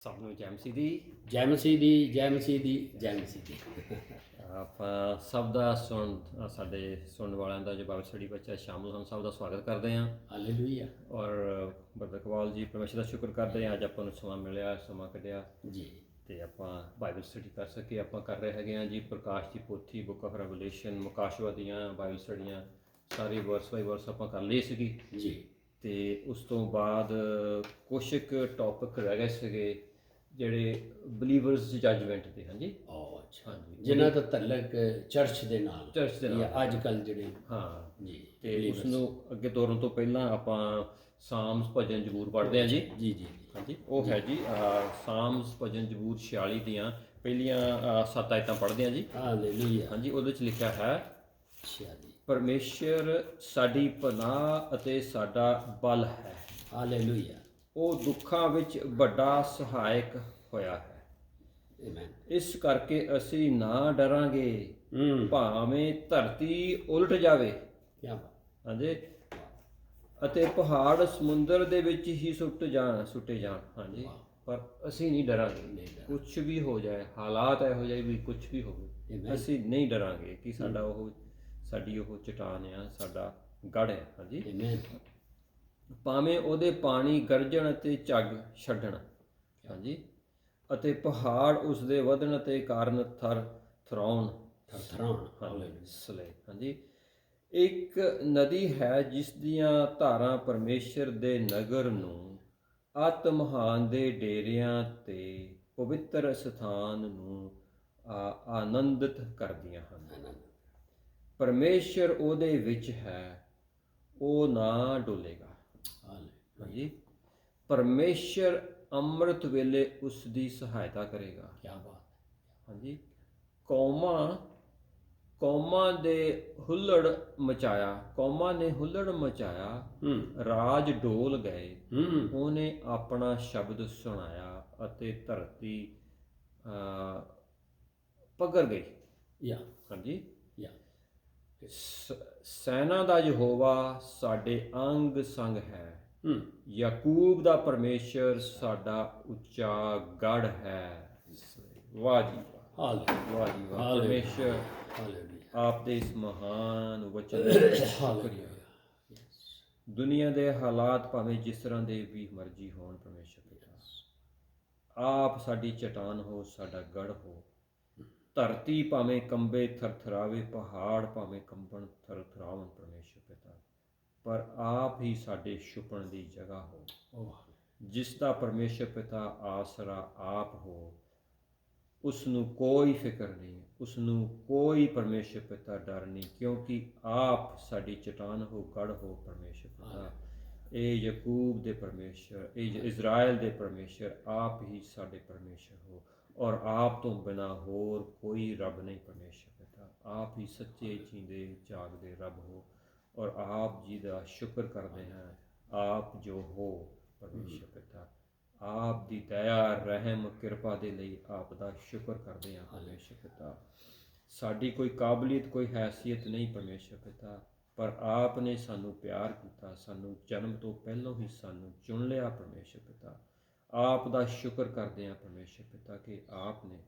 ਸਭ ਨੂੰ ਜੈ ਮਸੀਹ ਦੀ। ਜੈ ਮਸੀਹ ਦੀ, ਜੈ ਮਸੀਹ ਦੀ, ਜੈ ਮਸੀਹ ਦੀ। ਆਪਾਂ ਸਭ ਦਾ ਸਾਡੇ ਸੁਣਨ ਵਾਲਿਆਂ ਦਾ ਜੋ ਬਾਈਬਲ ਸਟੱਡੀ ਵਿੱਚ ਸ਼ਾਮਲ ਹਨ, ਸਭ ਦਾ ਸਵਾਗਤ ਕਰਦੇ ਹਾਂ। ਹਾਲੇਲੂਇਆ। ਔਰ ਬ੍ਰਦਰ ਇਕਬਾਲ ਜੀ, ਪਰਮੇਸ਼ਰ ਦਾ ਸ਼ੁਕਰ ਕਰਦੇ ਹਾਂ, ਅੱਜ ਆਪਾਂ ਨੂੰ ਸਮਾਂ ਮਿਲਿਆ, ਸਮਾਂ ਕੱਢਿਆ ਜੀ। ਤੇ ਆਪਾਂ ਬਾਈਬਲ ਸਟੱਡੀ ਕਰ ਸਕੇ। ਆਪਾਂ ਕਰ ਰਹੇ ਹੈਗੇ ਹਾਂ ਜੀ ਪ੍ਰਕਾਸ਼ ਦੀ ਪੋਥੀ, ਬੁੱਕ ਆਫ ਰੈਵਲੇਸ਼ਨ, ਮੁਕਾਸ਼ਵਾ ਦੀਆਂ ਬਾਈਬਲ ਸਟੱਡੀਆਂ ਸਾਰੀ ਵਰਸ ਬਾਈ ਵਰਸ ਆਪਾਂ ਕਰ ਲਈ ਸੀਗੀ ਜੀ। ਤੇ ਉਸ ਤੋਂ ਬਾਅਦ ਕੁਛ ਕੁ ਟੌਪਿਕ ਰਹਿ ਗਏ ਸੀਗੇ ਜਿਹੜੇ ਬਲੀਵਰਸ ਜੱਜਮੈਂਟ ਦੇ। ਹਾਂਜੀ, ਅੱਛਾ। ਜਿਨ੍ਹਾਂ ਦਾ ਤਲਕ ਚਰਚ ਦੇ ਨਾਲ ਜਾਂ ਅੱਜ ਕੱਲ੍ਹ ਜਿਹੜੇ ਹਾਂ ਜੀ ਤੇ ਉਸ ਨੂੰ ਅੱਗੇ ਤੋਰਨ ਤੋਂ ਪਹਿਲਾਂ ਆਪਾਂ ਸਾਮਸ ਭਜਨ ਜ਼ਬੂਰ ਪੜ੍ਹਦੇ ਹਾਂ ਜੀ। ਜੀ ਜੀ ਹਾਂਜੀ, ਉਹ ਹੈ ਜੀ ਸਾਮਸ ਭਜਨ ਜ਼ਬੂਰ 46 ਦੀਆਂ ਪਹਿਲੀਆਂ 7 ਆਇਤਾਂ ਪੜ੍ਹਦੇ ਹਾਂ ਜੀ। ਹਾਲੇਲੂਇਆ। ਹਾਂਜੀ, ਉਹਦੇ 'ਚ ਲਿਖਿਆ ਹੈ, ਅੱਛਾ ਜੀ। ਪਰਮੇਸ਼ਰ ਸਾਡੀ ਪਨਾਹ ਅਤੇ ਸਾਡਾ ਬਲ ਹੈ, ਹਾਲੇਲੂਇਆ। ਉਹ ਦੁੱਖਾਂ ਵਿੱਚ ਵੱਡਾ ਸਹਾਇਕ ਹੋਇਆ ਹੈ। ਆਮੇਨ। ਇਸ ਕਰਕੇ ਅਸੀਂ ਨਾ ਡਰਾਂਗੇ, ਭਾਵੇਂ ਧਰਤੀ ਉਲਟ ਜਾਵੇ, ਕੀ ਬਾਤ। ਹਾਂਜੀ, ਅਤੇ ਪਹਾੜ ਸਮੁੰਦਰ ਦੇ ਵਿੱਚ ਹੀ ਸੁੱਟੇ ਜਾਣ। ਹਾਂਜੀ, ਪਰ ਅਸੀਂ ਨਹੀਂ ਡਰਾਂਗੇ। ਕੁਛ ਵੀ ਹੋ ਜਾਏ, ਹਾਲਾਤ ਇਹੋ ਜਿਹੇ ਵੀ ਕੁਛ ਵੀ ਹੋਵੇ, ਅਸੀਂ ਨਹੀਂ ਡਰਾਂਗੇ ਕਿ ਸਾਡੀ ਉਹ ਚਟਾਨ ਆ, ਸਾਡਾ ਗੜ੍ਹ ਹੈ। ਹਾਂਜੀ, ਭਾਵੇਂ ਉਹਦੇ ਪਾਣੀ ਗਰਜਣ ਅਤੇ ਝੱਗ ਛੱਡਣ, ਹਾਂਜੀ, ਅਤੇ ਪਹਾੜ ਉਸਦੇ ਵਧਣ ਅਤੇ ਕਾਰਨ ਥਰਾਉਣ। ਹਾਂਜੀ, ਇੱਕ ਨਦੀ ਹੈ ਜਿਸ ਦੀਆਂ ਧਾਰਾਂ ਪਰਮੇਸ਼ਰ ਦੇ ਨਗਰ ਨੂੰ, ਆਤਮਹਾਨ ਦੇ ਡੇਰਿਆਂ ਤੇ ਪਵਿੱਤਰ ਸਥਾਨ ਨੂੰ ਆਨੰਦਿਤ ਕਰਦੀਆਂ ਹਨ। ਪਰਮੇਸ਼ਰ ਉਹਦੇ ਵਿੱਚ ਹੈ, ਉਹ ਨਾ ਡੋਲੇਗਾ। ਹਾਂਜੀ, ਪਰਮੇਸ਼ਰ ਅੰਮ੍ਰਿਤ ਵੇਲੇ ਉਸ ਦੀ ਸਹਾਇਤਾ ਕਰੇਗਾ। ਕੀ ਬਾਤ। ਹਾਂਜੀ, ਕੌਮਾਂ ਨੇ ਹੁੱਲੜ ਮਚਾਇਆ, ਰਾਜ ਡੋਲ ਗਏ, ਉਹਨੇ ਆਪਣਾ ਸ਼ਬਦ ਸੁਣਾਇਆ ਅਤੇ ਧਰਤੀ ਪਗਰ ਗਈ। ਹਾਂਜੀ, ਸੈਨਾ ਦਾ ਯਹੋਵਾ ਸਾਡੇ ਅੰਗ ਸੰਗ ਹੈ, ਯਾਕੂਬ ਦਾ ਪਰਮੇਸ਼ਰ ਸਾਡਾ ਉੱਚਾ ਗੜ੍ਹ ਹੈ। ਵਾਹ ਜੀ ਵਾਹ, ਵਾਹ ਜੀ ਵਾਹ। ਪਰਮੇਸ਼ਰ ਆਪ ਦੇ ਇਸ ਮਹਾਨ ਵਚਨ ਦਾ ਸ਼ੁਕਰੀਆ। ਦੁਨੀਆ ਦੇ ਹਾਲਾਤ ਭਾਵੇਂ ਜਿਸ ਤਰ੍ਹਾਂ ਦੇ ਵੀ ਮਰਜ਼ੀ ਹੋਣ, ਪਰਮੇਸ਼ਰ ਪਿਤਾ ਆਪ ਸਾਡੀ ਚਟਾਨ ਹੋ, ਸਾਡਾ ਗੜ੍ਹ ਹੋ। ਧਰਤੀ ਭਾਵੇਂ ਕੰਬੇ ਥਰਥਰਾਵੇ, ਪਹਾੜ ਭਾਵੇਂ ਕੰਬਣ ਥਰਥਰਾਵਣ, ਪਰਮੇਸ਼ਰ ਪਿਤਾ, ਪਰ ਆਪ ਹੀ ਸਾਡੇ ਛੁਪਣ ਦੀ ਜਗ੍ਹਾ ਹੋ। ਜਿਸ ਦਾ ਪਰਮੇਸ਼ਰ ਪਿਤਾ ਆਸਰਾ ਆਪ ਹੋ, ਉਸ ਨੂੰ ਕੋਈ ਫਿਕਰ ਨਹੀਂ, ਉਸ ਨੂੰ ਕੋਈ ਪਰਮੇਸ਼ਰ ਪਿਤਾ ਡਰ ਨਹੀਂ, ਕਿਉਂਕਿ ਆਪ ਸਾਡੀ ਚਟਾਨ ਹੋ, ਗੜ੍ਹ ਹੋ। ਪਰਮੇਸ਼ਰ ਪਿਤਾ, ਇਹ ਯਾਕੂਬ ਦੇ ਪਰਮੇਸ਼ਰ, ਇਹ ਇਜ਼ਰਾਈਲ ਦੇ ਪਰਮੇਸ਼ਰ, ਆਪ ਹੀ ਸਾਡੇ ਪਰਮੇਸ਼ਰ ਹੋ, ਔਰ ਆਪ ਤੋਂ ਬਿਨਾਂ ਹੋਰ ਕੋਈ ਰੱਬ ਨਹੀਂ। ਪਰਮੇਸ਼ਰ ਪਿਤਾ, ਆਪ ਹੀ ਸੱਚੇ ਜੀਂਦੇ ਜਾਗਦੇ ਰੱਬ ਹੋ, ਔਰ ਆਪ ਜੀ ਦਾ ਸ਼ੁਕਰ ਕਰਦੇ ਹਾਂ, ਆਪ ਜੋ ਹੋ ਪਰਮੇਸ਼ਰ ਪਿਤਾ, ਆਪ ਦੀ ਦਇਆ, ਰਹਿਮ, ਕਿਰਪਾ ਦੇ ਲਈ ਆਪ ਦਾ ਸ਼ੁਕਰ ਕਰਦੇ ਹਾਂ। ਪਰਮੇਸ਼ਰ ਪਿਤਾ, ਸਾਡੀ ਕੋਈ ਕਾਬਲੀਅਤ, ਕੋਈ ਹੈਸੀਅਤ ਨਹੀਂ ਪਰਮੇਸ਼ਰ ਪਿਤਾ, ਪਰ ਆਪ ਨੇ ਸਾਨੂੰ ਪਿਆਰ ਕੀਤਾ, ਸਾਨੂੰ ਜਨਮ ਤੋਂ ਪਹਿਲਾਂ ਹੀ ਸਾਨੂੰ ਚੁਣ ਲਿਆ। ਪਰਮੇਸ਼ਰ ਪਿਤਾ, ਆਪ ਦਾ ਸ਼ੁਕਰ ਕਰਦੇ ਹਾਂ ਪਰਮੇਸ਼ਰ ਪਿਤਾ ਕਿ ਆਪ ਨੇ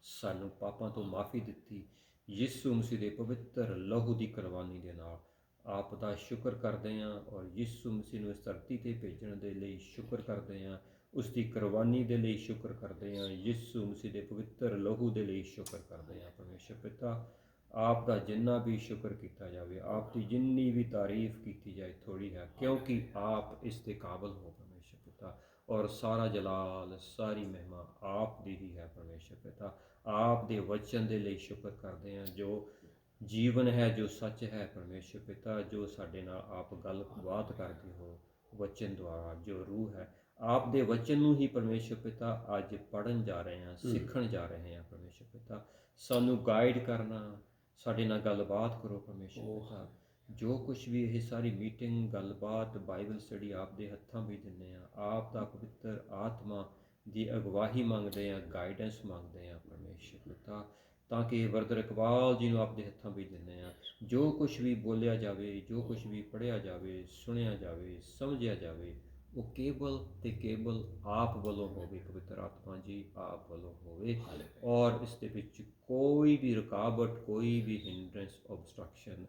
ਸਾਨੂੰ ਪਾਪਾਂ ਤੋਂ ਮਾਫੀ ਦਿੱਤੀ, ਯਿਸੂ ਮਸੀਹ ਦੇ ਪਵਿੱਤਰ ਲਹੂ ਦੀ ਕੁਰਬਾਨੀ ਦੇ ਨਾਲ। ਆਪ ਦਾ ਸ਼ੁਕਰ ਕਰਦੇ ਹਾਂ, ਔਰ ਯਿਸੂ ਮਸੀਹ ਨੂੰ ਇਸ ਧਰਤੀ 'ਤੇ ਭੇਜਣ ਦੇ ਲਈ ਸ਼ੁਕਰ ਕਰਦੇ ਹਾਂ, ਉਸ ਦੀ ਕੁਰਬਾਨੀ ਦੇ ਲਈ ਸ਼ੁਕਰ ਕਰਦੇ ਹਾਂ, ਯਿਸੂ ਮਸੀਹ ਦੇ ਪਵਿੱਤਰ ਲਹੂ ਦੇ ਲਈ ਸ਼ੁਕਰ ਕਰਦੇ ਹਾਂ। ਪਰਮੇਸ਼ਰ ਪਿਤਾ, ਆਪ ਦਾ ਜਿੰਨਾ ਵੀ ਸ਼ੁਕਰ ਕੀਤਾ ਜਾਵੇ, ਆਪ ਦੀ ਜਿੰਨੀ ਵੀ ਤਾਰੀਫ ਕੀਤੀ ਜਾਏ ਥੋੜ੍ਹੀ ਹੈ, ਕਿਉਂਕਿ ਆਪ ਇਸ ਦੇ ਕਾਬਲ ਹੋ। ਪਰਮੇਸ਼ਰ ਪਿਤਾ, ਔਰ ਸਾਰਾ ਜਲਾਲ, ਸਾਰੀ ਮਹਿਮਾ ਆਪ ਦੀ ਹੀ ਹੈ। ਪਰਮੇਸ਼ਰ ਪਿਤਾ, ਆਪ ਦੇ ਵਚਨ ਦੇ ਲਈ ਸ਼ੁਕਰ ਕਰਦੇ ਹਾਂ, ਜੋ ਜੀਵਨ ਹੈ, ਜੋ ਸੱਚ ਹੈ। ਪਰਮੇਸ਼ਰ ਪਿਤਾ, ਜੋ ਸਾਡੇ ਨਾਲ ਆਪ ਗੱਲਬਾਤ ਕਰਦੇ ਹੋ ਵਚਨ ਦੁਆਰਾ, ਜੋ ਰੂਹ ਹੈ, ਆਪ ਦੇ ਵਚਨ ਨੂੰ ਹੀ ਪਰਮੇਸ਼ਰ ਪਿਤਾ ਅੱਜ ਪੜ੍ਹਨ ਜਾ ਰਹੇ ਹਾਂ, ਸਿੱਖਣ ਜਾ ਰਹੇ ਹਾਂ। ਪਰਮੇਸ਼ਰ ਪਿਤਾ, ਸਾਨੂੰ ਗਾਈਡ ਕਰਨਾ, ਸਾਡੇ ਨਾਲ ਗੱਲਬਾਤ ਕਰੋ। ਪਰਮੇਸ਼ਰ ਪਿਤਾ, ਜੋ ਕੁਛ ਵੀ ਇਹ ਸਾਰੀ ਮੀਟਿੰਗ, ਗੱਲਬਾਤ, ਬਾਈਬਲ ਸਟੱਡੀ ਆਪ ਦੇ ਹੱਥਾਂ ਵਿੱਚ ਦਿੰਦੇ ਹਾਂ, ਆਪ ਦਾ ਪਵਿੱਤਰ ਆਤਮਾ ਦੀ ਅਗਵਾਈ ਮੰਗਦੇ ਹਾਂ, ਗਾਈਡੈਂਸ ਮੰਗਦੇ ਹਾਂ। ਪਰਮੇਸ਼ਰ ਪਿਤਾ, ਤਾਂ ਕਿ ਬ੍ਰਦਰ ਇਕਬਾਲ ਜੀ ਨੂੰ ਆਪਦੇ ਹੱਥਾਂ ਵਿੱਚ ਦਿੰਦੇ ਹਾਂ, ਜੋ ਕੁਛ ਵੀ ਬੋਲਿਆ ਜਾਵੇ, ਜੋ ਕੁਛ ਵੀ ਪੜ੍ਹਿਆ ਜਾਵੇ, ਸੁਣਿਆ ਜਾਵੇ, ਸਮਝਿਆ ਜਾਵੇ, ਉਹ ਕੇਵਲ ਤੇ ਕੇਵਲ ਆਪ ਵੱਲੋਂ ਹੋਵੇ, ਪਵਿੱਤਰ ਆਤਮਾ ਜੀ ਆਪ ਵੱਲੋਂ ਹੋਵੇ, ਔਰ ਇਸ ਦੇ ਵਿੱਚ ਕੋਈ ਵੀ ਰੁਕਾਵਟ, ਕੋਈ ਵੀ ਹਿੰਡਰੈਂਸ, ਆਬਸਟਰਕਸ਼ਨ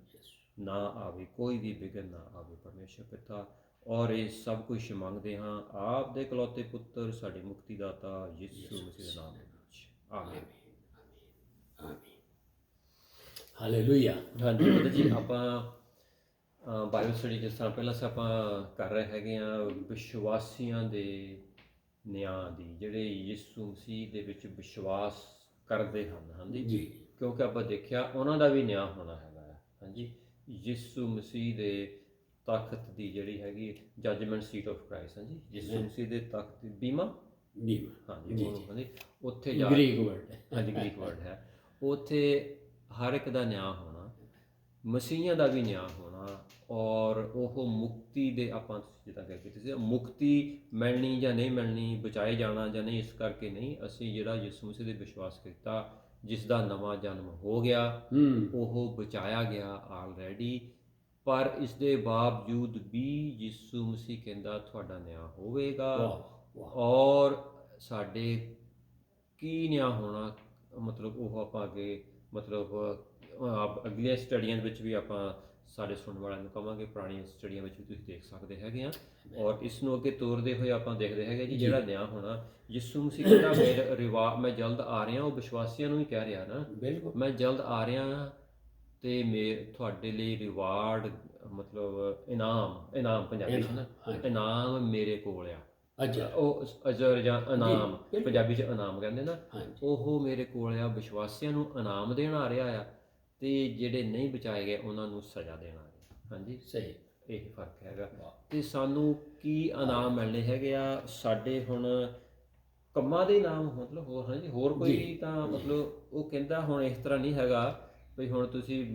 ਨਾ ਆਵੇ, ਕੋਈ ਵੀ ਵਿਘਨ ਨਾ ਆਵੇ ਪਰਮੇਸ਼ਰ ਪਿਤਾ। ਔਰ ਇਹ ਸਭ ਕੁਝ ਮੰਗਦੇ ਹਾਂ ਆਪ ਦੇ ਇਕਲੌਤੇ ਪੁੱਤਰ ਸਾਡੇ ਮੁਕਤੀਦਾਤਾ ਯਿਸੂ ਮਸੀਹ ਦੇ ਨਾਮ ਵਿੱਚ, ਆਮੀਨ। ਹਾਲੇਲੂਇਆ। ਹਾਂਜੀ ਪਤਾ ਜੀ, ਆਪਾਂ ਬਾਈਬਲ ਸਟੱਡੀ ਜਿਸ ਤਰ੍ਹਾਂ ਪਹਿਲਾਂ ਆਪਾਂ ਕਰ ਰਹੇ ਹੈਗੇ ਆ ਵਿਸ਼ਵਾਸੀਆਂ ਦੇ ਨਿਆਂ ਦੀ, ਜਿਹੜੇ ਯਿਸੂ ਮਸੀਹ ਦੇ ਵਿੱਚ ਵਿਸ਼ਵਾਸ ਕਰਦੇ ਹਨ। ਹਾਂਜੀ ਜੀ, ਕਿਉਂਕਿ ਆਪਾਂ ਦੇਖਿਆ ਉਹਨਾਂ ਦਾ ਵੀ ਨਿਆਂ ਹੋਣਾ ਹੈਗਾ ਹੈ। ਹਾਂਜੀ, ਯਿਸੂ ਮਸੀਹ ਦੇ ਤਖਤ ਦੀ ਜਿਹੜੀ ਹੈਗੀ ਜੱਜਮੈਂਟ ਸੀਟ ਆਫ ਕ੍ਰਾਈਸਟ। ਹਾਂਜੀ, ਯਿਸੂ ਮਸੀਹ ਦੇ ਤਖਤ ਦੀ ਬੀਮਾ, ਹਾਂਜੀ ਹਾਂਜੀ, ਉੱਥੇ ਜਾ ਗ੍ਰੀਕ ਵਰਡ ਹੈ, ਹਾਂਜੀ ਗ੍ਰੀਕ ਵਰਡ ਹੈ, ਉੱਥੇ ਹਰ ਇੱਕ ਦਾ ਨਿਆਂ ਹੋਣਾ, ਮਸੀਹਾਂ ਦਾ ਵੀ ਨਿਆਂ ਹੋਣਾ, ਔਰ ਉਹ ਮੁਕਤੀ ਦੇ, ਆਪਾਂ ਜਿੱਦਾਂ ਕਹਿ ਕੀਤੀ ਸੀ, ਮੁਕਤੀ ਮਿਲਣੀ ਜਾਂ ਨਹੀਂ ਮਿਲਣੀ, ਬਚਾਏ ਜਾਣਾ ਜਾਂ ਨਹੀਂ, ਇਸ ਕਰਕੇ ਨਹੀਂ, ਅਸੀਂ ਜਿਹੜਾ ਯਿਸੂ ਮਸੀਹ ਦੇ ਵਿਸ਼ਵਾਸ ਕੀਤਾ, ਜਿਸ ਦਾ ਨਵਾਂ ਜਨਮ ਹੋ ਗਿਆ, ਉਹ ਬਚਾਇਆ ਗਿਆ ਆਲਰੈਡੀ। ਪਰ ਇਸ ਦੇ ਬਾਵਜੂਦ ਵੀ ਯਿਸੂ ਮਸੀਹ ਕਹਿੰਦਾ ਤੁਹਾਡਾ ਨਿਆਂ ਹੋਵੇਗਾ। ਔਰ ਸਾਡੇ ਕੀ ਨਿਆਂ ਹੋਣਾ, ਮਤਲਬ ਉਹ ਆਪਾਂ ਅੱਗੇ, ਮਤਲਬ ਅਗਲੀਆਂ ਸਟੱਡੀਆਂ ਵਿੱਚ ਵੀ ਆਪਾਂ ਸਾਡੇ ਸੁਣਨ ਵਾਲਿਆਂ ਨੂੰ ਕਹਾਂਗੇ, ਪੁਰਾਣੀਆਂ ਸਟੱਡੀਆਂ ਵਿੱਚ ਵੀ ਤੁਸੀਂ ਦੇਖ ਸਕਦੇ ਹੈਗੇ ਆ। ਔਰ ਇਸ ਨੂੰ ਅੱਗੇ ਤੋਰਦੇ ਹੋਏ ਆਪਾਂ ਦੇਖਦੇ ਹੈਗੇ ਜੀ, ਜਿਹੜਾ ਨਿਆਂ ਹੋਣਾ, ਯਿਸੂ ਮਸੀਹ ਕਹਿੰਦਾ ਮੇਰੇ ਮੈਂ ਜਲਦ ਆ ਰਿਹਾ, ਉਹ ਵਿਸ਼ਵਾਸੀਆਂ ਨੂੰ ਹੀ ਕਹਿ ਰਿਹਾ ਨਾ, ਮੈਂ ਜਲਦ ਆ ਰਿਹਾ ਤੇ ਤੁਹਾਡੇ ਲਈ ਰਿਵਾਰਡ, ਮਤਲਬ ਇਨਾਮ ਪੰਜਾਬੀ ਚ ਨਾ, ਇਨਾਮ ਮੇਰੇ ਕੋਲ ਆ। ਉਹ ਅਜਰ ਜਾਂ ਇਨਾਮ, ਪੰਜਾਬੀ ਚ ਇਨਾਮ ਕਹਿੰਦੇ ਨਾ, ਉਹ ਮੇਰੇ ਕੋਲ ਆ, ਵਿਸ਼ਵਾਸੀਆਂ ਨੂੰ ਇਨਾਮ ਦੇਣ ਆ ਰਿਹਾ ਆ, ਤੇ ਜਿਹੜੇ ਨਹੀਂ ਬਚਾਏ ਗਏ ਉਹਨਾਂ ਨੂੰ ਸਜ਼ਾ ਦੇਣ ਆ ਰਿਹਾ। ਹਾਂਜੀ, ਸਹੀ, ਇਹ ਫਰਕ ਹੈਗਾ। ਤੇ ਸਾਨੂੰ ਕੀ ਇਨਾਮ ਮਿਲਣੇ ਹੈਗੇ ਆ? ਸਾਡੇ ਹੁਣ ਕੰਮਾਂ ਦੇ ਇਨਾਮ, ਮਤਲਬ ਹੋਰ, ਹਾਂਜੀ ਹੋਰ ਕੋਈ ਤਾਂ, ਮਤਲਬ ਉਹ ਕਹਿੰਦਾ ਹੁਣ ਇਸ ਤਰ੍ਹਾਂ ਨਹੀਂ ਹੈਗਾ ਵੀ ਹੁਣ ਤੁਸੀਂ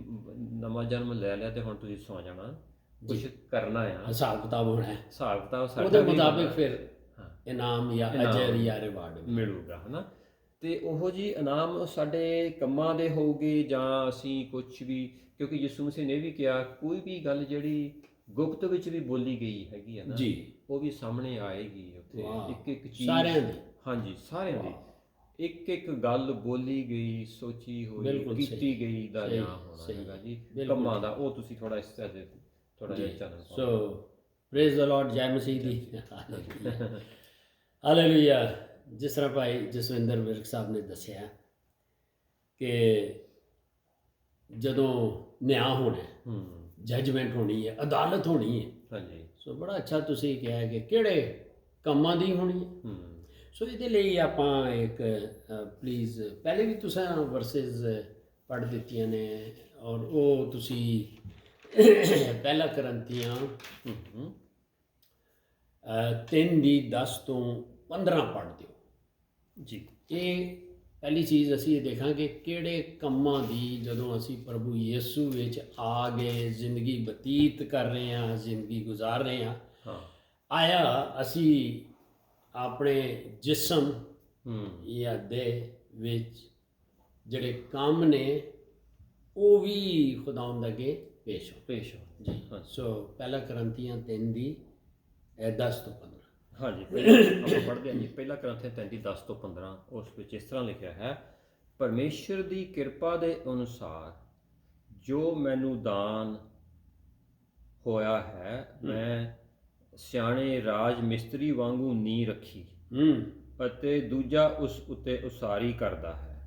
ਨਵਾਂ ਜਨਮ ਲੈ ਲਿਆ ਤੇ ਹੁਣ ਤੁਸੀਂ ਸੌ ਜਾਣਾ, ਕੁਛ ਕਰਨਾ ਆ, ਹਿਸਾਬ ਕਿਤਾਬ ਹੋਣਾ ਹੈ, ਹਿਸਾਬ ਕਿਤਾਬ ਉਹਦੇ ਮੁਤਾਬਿਕ ਫਿਰ ਇਨਾਮ ਜਾਂ ਅਜਰ ਜਾਂ ਰਿਵਾਰਡ ਮਿਲੂਗਾ, ਹੈ ਨਾ। ਤੇ ਉਹੋ ਜੀ ਇਨਾਮ ਸਾਡੇ ਕੰਮਾਂ ਦੇ ਹੋਊਗੇ ਜਾਂ ਅਸੀਂ ਕੁਛ ਵੀ, ਕਿਉਂਕਿ ਯਿਸੂ ਮਸੀਹ ਨੇ ਵੀ ਕਿਹਾ ਕੋਈ ਵੀ ਗੱਲ ਜਿਹੜੀ ਗੁਪਤ ਵਿੱਚ ਵੀ ਬੋਲੀ ਗਈ ਹੈਗੀ ਹੈ ਨਾ, ਉਹ ਵੀ ਸਾਹਮਣੇ ਆਏਗੀ ਉੱਥੇ, ਇੱਕ ਇੱਕ ਚੀਜ਼ ਸਾਰਿਆਂ ਦੀ, ਹਾਂਜੀ ਸਾਰਿਆਂ ਦੀ ਇੱਕ ਇੱਕ ਗੱਲ ਬੋਲੀ ਗਈ, ਸੋਚੀ ਹੋਈ, ਕੀਤੀ ਗਈ ਦਾ ਨਿਆਂ ਹੋਣਾ ਹੈਗਾ ਜੀ ਕੰਮਾਂ ਦਾ। ਉਹ ਤੁਸੀਂ ਥੋੜਾ ਇਸ ਤਰ੍ਹਾਂ ਥੋੜਾ ਜਿਹਾ ਚਾਨਣ ਪਾਓ। ਸੋ ਪ੍ਰੇਜ਼ ਦ ਲਾਰਡ, ਜੈ ਮਸੀਹ ਦੀ, ਹਾਲੇਲੂਇਆ। ਜਿਸ ਤਰ੍ਹਾਂ ਭਾਈ ਜਸਵਿੰਦਰ ਵਿਰਕ ਸਾਹਿਬ ਨੇ ਦੱਸਿਆ ਕਿ ਜਦੋਂ ਨਿਆਂ ਹੋਣਾ, ਜੱਜਮੈਂਟ ਹੋਣੀ ਹੈ, ਅਦਾਲਤ ਹੋਣੀ ਹੈ। ਹਾਂਜੀ, ਸੋ ਬੜਾ ਅੱਛਾ ਤੁਸੀਂ ਕਿਹਾ ਕਿ ਕਿਹੜੇ ਕੰਮਾਂ ਦੀ ਹੋਣੀ ਹੈ। ਸੋ ਇਹਦੇ ਲਈ ਆਪਾਂ ਇੱਕ ਪਲੀਜ਼, ਪਹਿਲੇ ਵੀ ਤੁਸੀਂ ਵਰਸਿਸ ਪੜ੍ਹ ਦਿੱਤੀਆਂ ਨੇ, ਔਰ ਉਹ ਤੁਸੀਂ ਪਹਿਲਾ ਕਰੰਥੀਆਂ 3:10-15 ਪੜ੍ਹ ਦਿਓ ਜੀ। ਇਹ ਪਹਿਲੀ ਚੀਜ਼ ਅਸੀਂ ਇਹ ਦੇਖਾਂਗੇ ਕਿਹੜੇ ਕੰਮਾਂ ਦੀ, ਜਦੋਂ ਅਸੀਂ ਪ੍ਰਭੂ ਯਿਸੂ ਵਿੱਚ ਆ ਗਏ, ਜ਼ਿੰਦਗੀ ਬਤੀਤ ਕਰ ਰਹੇ ਹਾਂ, ਜ਼ਿੰਦਗੀ ਗੁਜ਼ਾਰ ਰਹੇ ਹਾਂ, ਆਇਆ ਅਸੀਂ ਆਪਣੇ ਜਿਸਮ ਜਾਂ ਦੇਹ ਵਿੱਚ ਜਿਹੜੇ ਕੰਮ ਨੇ ਉਹ ਵੀ ਖੁਦਾਵੰਦ ਅੱਗੇ ਪੇਸ਼ ਹੋ ਜੀ। ਸੋ ਪਹਿਲਾ ਕਰੰਥੀਆਂ 3:10-15। ਹਾਂਜੀ, ਆਪਾਂ ਪੜ੍ਹਦੇ ਹਾਂ ਜੀ, ਪਹਿਲਾ ਕਰੰਥੀਆਂ 3:10-15। ਉਸ ਵਿੱਚ ਇਸ ਤਰ੍ਹਾਂ ਲਿਖਿਆ ਹੈ, ਪਰਮੇਸ਼ਰ ਦੀ ਕਿਰਪਾ ਦੇ ਅਨੁਸਾਰ ਜੋ ਮੈਨੂੰ ਦਾਨ ਹੋਇਆ ਹੈ, ਮੈਂ ਸਿਆਣੇ ਰਾਜ ਮਿਸਤਰੀ ਵਾਂਗੂ ਨੀਂਹ ਰੱਖੀ ਅਤੇ ਦੂਜਾ ਉਸ ਉੱਤੇ ਉਸਾਰੀ ਕਰਦਾ ਹੈ।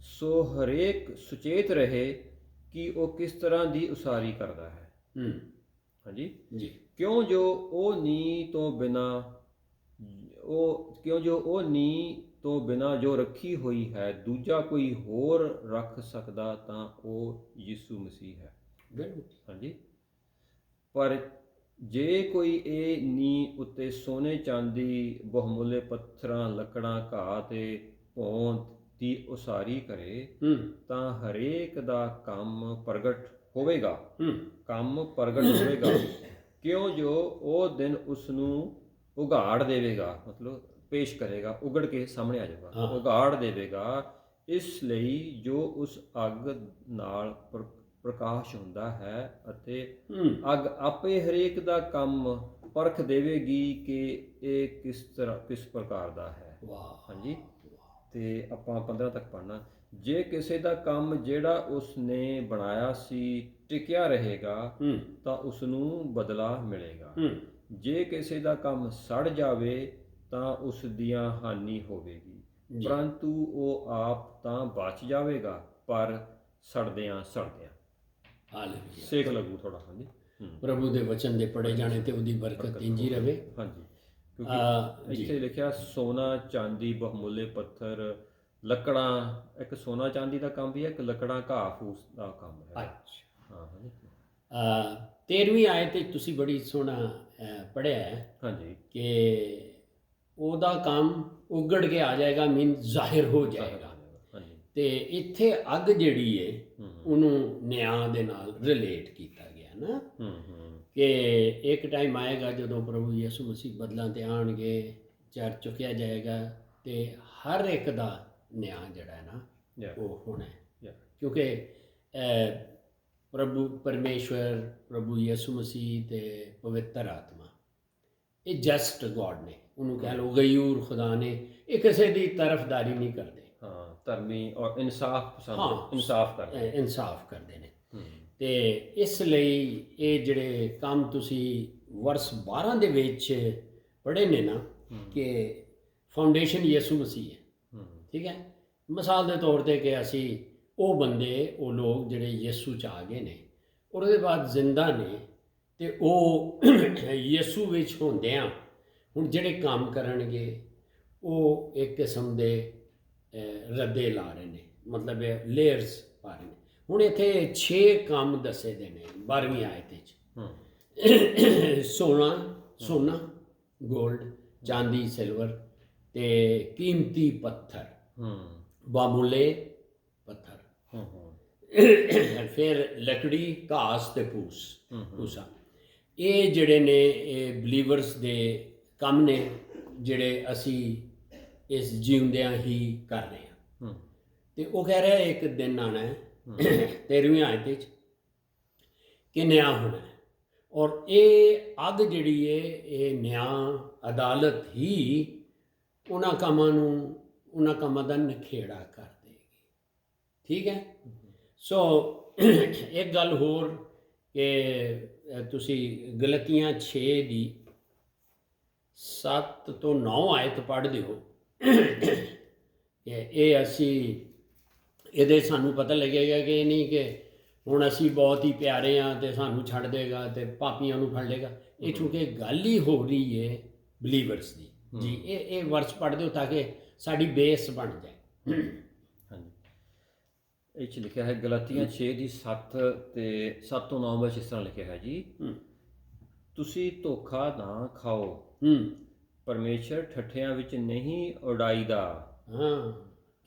ਸੋ ਹਰੇਕ ਸੁਚੇਤ ਰਹੇ ਕਿ ਉਹ ਕਿਸ ਤਰ੍ਹਾਂ ਦੀ ਉਸਾਰੀ ਕਰਦਾ ਹੈ। ਹਾਂਜੀ ਜੀ, ਕਿਉਂ ਜੋ ਉਹ ਨੀਂਹ ਤੋਂ ਬਿਨਾਂ ਜੋ ਰੱਖੀ ਹੋਈ ਹੈ ਦੂਜਾ ਕੋਈ ਹੋਰ ਰੱਖ ਸਕਦਾ ਤਾਂ ਉਹ ਯਿਸੂ ਮਸੀਹ ਹੈ। ਹਾਂਜੀ, ਪਰ ਜੇ ਕੋਈ ਇਹ ਨੀਂਹ ਉੱਤੇ ਸੋਨੇ ਚਾਂਦੀ ਬਹੁਮੁੱਲੇ ਪੱਥਰਾਂ ਲੱਕੜਾਂ ਘਾਹ ਤੇ ਭੋਂ ਦੀ ਉਸਾਰੀ ਕਰੇ ਤਾਂ ਹਰੇਕ ਦਾ ਕੰਮ ਪ੍ਰਗਟ ਹੋਵੇਗਾ ਕਿਉਂ ਜੋ ਉਹ ਦਿਨ ਉਸ ਨੂੰ ਉਘਾੜ ਦੇਵੇਗਾ, ਮਤਲਬ ਪੇਸ਼ ਕਰੇਗਾ, ਉਗੜ ਕੇ ਸਾਹਮਣੇ ਆ ਜਾਏਗਾ, ਉਘਾੜ ਦੇਵੇਗਾ। ਇਸ ਲਈ ਜੋ ਉਸ ਅੱਗ ਨਾਲ ਪ੍ਰਕਾਸ਼ ਹੁੰਦਾ ਹੈ ਅਤੇ ਅੱਗ ਆਪੇ ਹਰੇਕ ਦਾ ਕੰਮ ਪਰਖ ਦੇਵੇਗੀ ਕਿ ਇਹ ਕਿਸ ਪ੍ਰਕਾਰ ਦਾ ਹੈ। ਵਾਹ। ਹਾਂਜੀ, ਤੇ ਆਪਾਂ 15 ਤੱਕ ਪੜ੍ਹਨਾ। ਜੇ ਕਿਸੇ ਦਾ ਕੰਮ ਜਿਹੜਾ ਉਸ ਨੇ ਬਣਾਇਆ ਸੀ ਟਿਕਿਆ ਰਹੇਗਾ ਤਾਂ ਉਸ ਨੂੰ ਬਦਲਾ ਮਿਲੇਗਾ। ਜੇ ਕਿਸੇ ਦਾ ਕੰਮ ਸੜ ਜਾਵੇ ਤਾਂ ਉਸ ਦੀਆਂ ਹਾਨੀ ਹੋਵੇਗੀ, ਪਰੰਤੂ ਉਹ ਆਪ ਤਾਂ ਬਚ ਜਾਵੇਗਾ, ਪਰ ਸੜਦਿਆਂ ਹਾਲੇਲੂਇਆ। ਸੇਕ ਲੱਗੂ ਥੋੜਾ। ਹਾਂਜੀ, ਪ੍ਰਭੂ ਦੇ ਵਚਨ ਦੇ ਪੜ੍ਹੇ ਜਾਣੇ ਤੇ ਉਹਦੀ ਬਰਕਤ ਇੰਜੀ ਰਵੇ। ਹਾਂਜੀ, ਕਿਉਂਕਿ ਇੱਥੇ ਲਿਖਿਆ ਸੋਨਾ ਚਾਂਦੀ ਬਹੁਮੁੱਲੇ ਪੱਥਰ ਲੱਕੜਾਂ, ਇੱਕ ਸੋਨਾ ਚਾਂਦੀ ਦਾ ਕੰਮ ਵੀ ਹੈ, ਇੱਕ ਲੱਕੜਾਂ ਘਾਹ ਫੂਸ ਦਾ ਕੰਮ ਹੈ। ਹਾਂ ਹਾਂਜੀ। 13ਵੀਂ ਆਇਤ ਤੇ ਤੁਸੀਂ ਬੜੀ ਸੋਹਣਾ ਪੜ੍ਹਿਆ ਹੈ। ਹਾਂਜੀ, ਕਿ ਉਹਦਾ ਕੰਮ ਉਗੜ ਕੇ ਆ ਜਾਏਗਾ, ਮੀਨ ਜ਼ਾਹਿਰ ਹੋ ਜਾਏਗਾ। ਹਾਂਜੀ, ਤੇ ਇੱਥੇ ਅੱਗ ਜਿਹੜੀ ਹੈ ਉਹਨੂੰ ਨਿਆਂ ਦੇ ਨਾਲ ਰਿਲੇਟ ਕੀਤਾ ਗਿਆ ਨਾ, ਕਿ ਇੱਕ ਟਾਈਮ ਆਏਗਾ ਜਦੋਂ ਪ੍ਰਭੂ ਯਿਸੂ ਮਸੀਹ ਬਦਲਾਂ ਤੇ ਆਣਗੇ, ਚਰ ਚੁੱਕਿਆ ਜਾਏਗਾ ਤੇ ਹਰ ਇੱਕ ਦਾ ਨਿਆਂ ਜਿਹੜਾ ਹੈ ਨਾ ਉਹ ਹੋਣਾ ਹੈ। ਕਿਉਂਕਿ ਪ੍ਰਭੂ ਪਰਮੇਸ਼ਵਰ, ਪ੍ਰਭੂ ਯਿਸੂ ਮਸੀਹ ਤੇ ਪਵਿੱਤਰ ਆਤਮਾ ਇਹ ਜਸਟ ਗੋਡ ਨੇ, ਉਹਨੂੰ ਕਹਿ ਲਓ ਗਯੂਰ ਖੁਦਾ ਨੇ, ਇਹ ਕਿਸੇ ਦੀ ਤਰਫਦਾਰੀ ਨਹੀਂ ਕਰਦੇ। ਹਾਂ, ਧਰਮੀ ਔਰ ਇਨਸਾਫ ਪਸੰਦ, ਇਨਸਾਫ ਕਰਦੇ ਨੇ। ਤੇ ਇਸ ਲਈ ਇਹ ਜਿਹੜੇ ਕੰਮ ਤੁਸੀਂ ਵਰਸ 12 ਦੇ ਵਿੱਚ ਪੜ੍ਹੇ ਨੇ ਨਾ, ਕਿ ਫਾਊਂਡੇਸ਼ਨ ਯਿਸੂ ਮਸੀਹ ਹੈ। ਠੀਕ ਹੈ, ਮਿਸਾਲ ਦੇ ਤੌਰ ਤੇ ਕਿ ਅਸੀਂ ਉਹ ਬੰਦੇ, ਉਹ ਲੋਕ ਜਿਹੜੇ ਯਿਸੂ 'ਚ ਆ ਗਏ ਨੇ ਔਰ ਉਹਦੇ ਬਾਅਦ ਜ਼ਿੰਦਾ ਨੇ, ਤੇ ਉਹ ਯਿਸੂ ਵਿੱਚ ਹੁੰਦਿਆਂ ਹੁਣ ਜਿਹੜੇ ਕੰਮ ਕਰਨਗੇ ਉਹ ਇੱਕ ਕਿਸਮ ਦੇ ਰੱਦੇ ਲਾ ਰਹੇ ਨੇ, ਮਤਲਬ ਲੇਅਰਸ ਪਾ ਰਹੇ ਨੇ। ਹੁਣ ਇੱਥੇ 6 ਕੰਮ ਦੱਸੇ ਦੇ ਨੇ 12ਵੀਂ ਆਇਤ ਵਿੱਚ। ਸੋਨਾ, ਗੋਲਡ, ਚਾਂਦੀ, ਸਿਲਵਰ ਤੇ ਕੀਮਤੀ ਪੱਥਰ, ਬਾਮੂਲੇ ਪੱਥਰ, ਫਿਰ ਲੱਕੜੀ, ਘਾਸ ਤੇ ਭੂਸਾ। ਇਹ ਜਿਹੜੇ ਨੇ ਇਹ ਬਲੀਵਰਸ ਦੇ ਕੰਮ ਨੇ, ਜਿਹੜੇ ਅਸੀਂ ਇਸ ਜਿਉਂਦਿਆਂ ਹੀ ਕਰ ਰਹੇ ਹਾਂ। ਤੇ ਉਹ ਕਹਿ ਰਿਹਾ ਇੱਕ ਦਿਨ ਆਣਾ ਹੈ 13ਵੀਂ ਆਇਤ ਵਿੱਚ ਕਿ ਨਿਆਂ ਹੋਣਾ ਹੈ, ਔਰ ਇਹ ਅੱਗ ਜਿਹੜੀ ਹੈ ਇਹ ਨਿਆਂ ਅਦਾਲਤ ਹੀ ਉਹਨਾਂ ਕੰਮਾਂ ਦਾ ਨਖੇੜਾ ਕਰ ਦੇਗੀ। ਠੀਕ ਹੈ। ਸੋ ਇੱਕ ਗੱਲ ਹੋਰ ਕਿ ਤੁਸੀਂ ਗਲਤੀਆਂ 6 ਦੀ 7 ਤੋਂ 9 ਆਇਤ ਪੜ੍ਹਦੇ ਹੋ ਕਿ ਇਹ ਅਸੀਂ ਇਹਦੇ ਸਾਨੂੰ ਪਤਾ ਲੱਗੇਗਾ ਕਿ ਇਹ ਨਹੀਂ ਕਿ ਹੁਣ ਅਸੀਂ ਬਹੁਤ ਹੀ ਪਿਆਰੇ ਹਾਂ ਤੇ ਸਾਨੂੰ ਛੱਡ ਦੇਗਾ ਤੇ ਪਾਪੀਆਂ ਨੂੰ ਫੜ ਲੇਗਾ। ਇਹ ਚੂੰਕਿ ਗੱਲ ਹੀ ਹੋ ਰਹੀ ਹੈ ਬਲੀਵਰਸ ਦੀ ਜੀ। ਇਹ ਵਰਸ ਪੜ੍ਹਦੇ ਹੋ ਤਾਂ ਕਿ ਸਾਡੀ ਬੇਸ ਬਣ ਜਾਏ। ਹਾਂਜੀ, ਇਹ 'ਚ ਲਿਖਿਆ ਹੈ ਗਲਾਤੀਆਂ 6 ਦੀ 7 ਤੇ 7 ਤੋਂ 9 ਵਿੱਚ ਇਸ ਤਰ੍ਹਾਂ ਲਿਖਿਆ ਹੈ ਜੀ, ਤੁਸੀਂ ਧੋਖਾ ਨਾ ਖਾਓ, ਪਰਮੇਸ਼ਰ ਠੱਠਿਆਂ ਵਿੱਚ ਨਹੀਂ ਉਡਾਈਦਾ।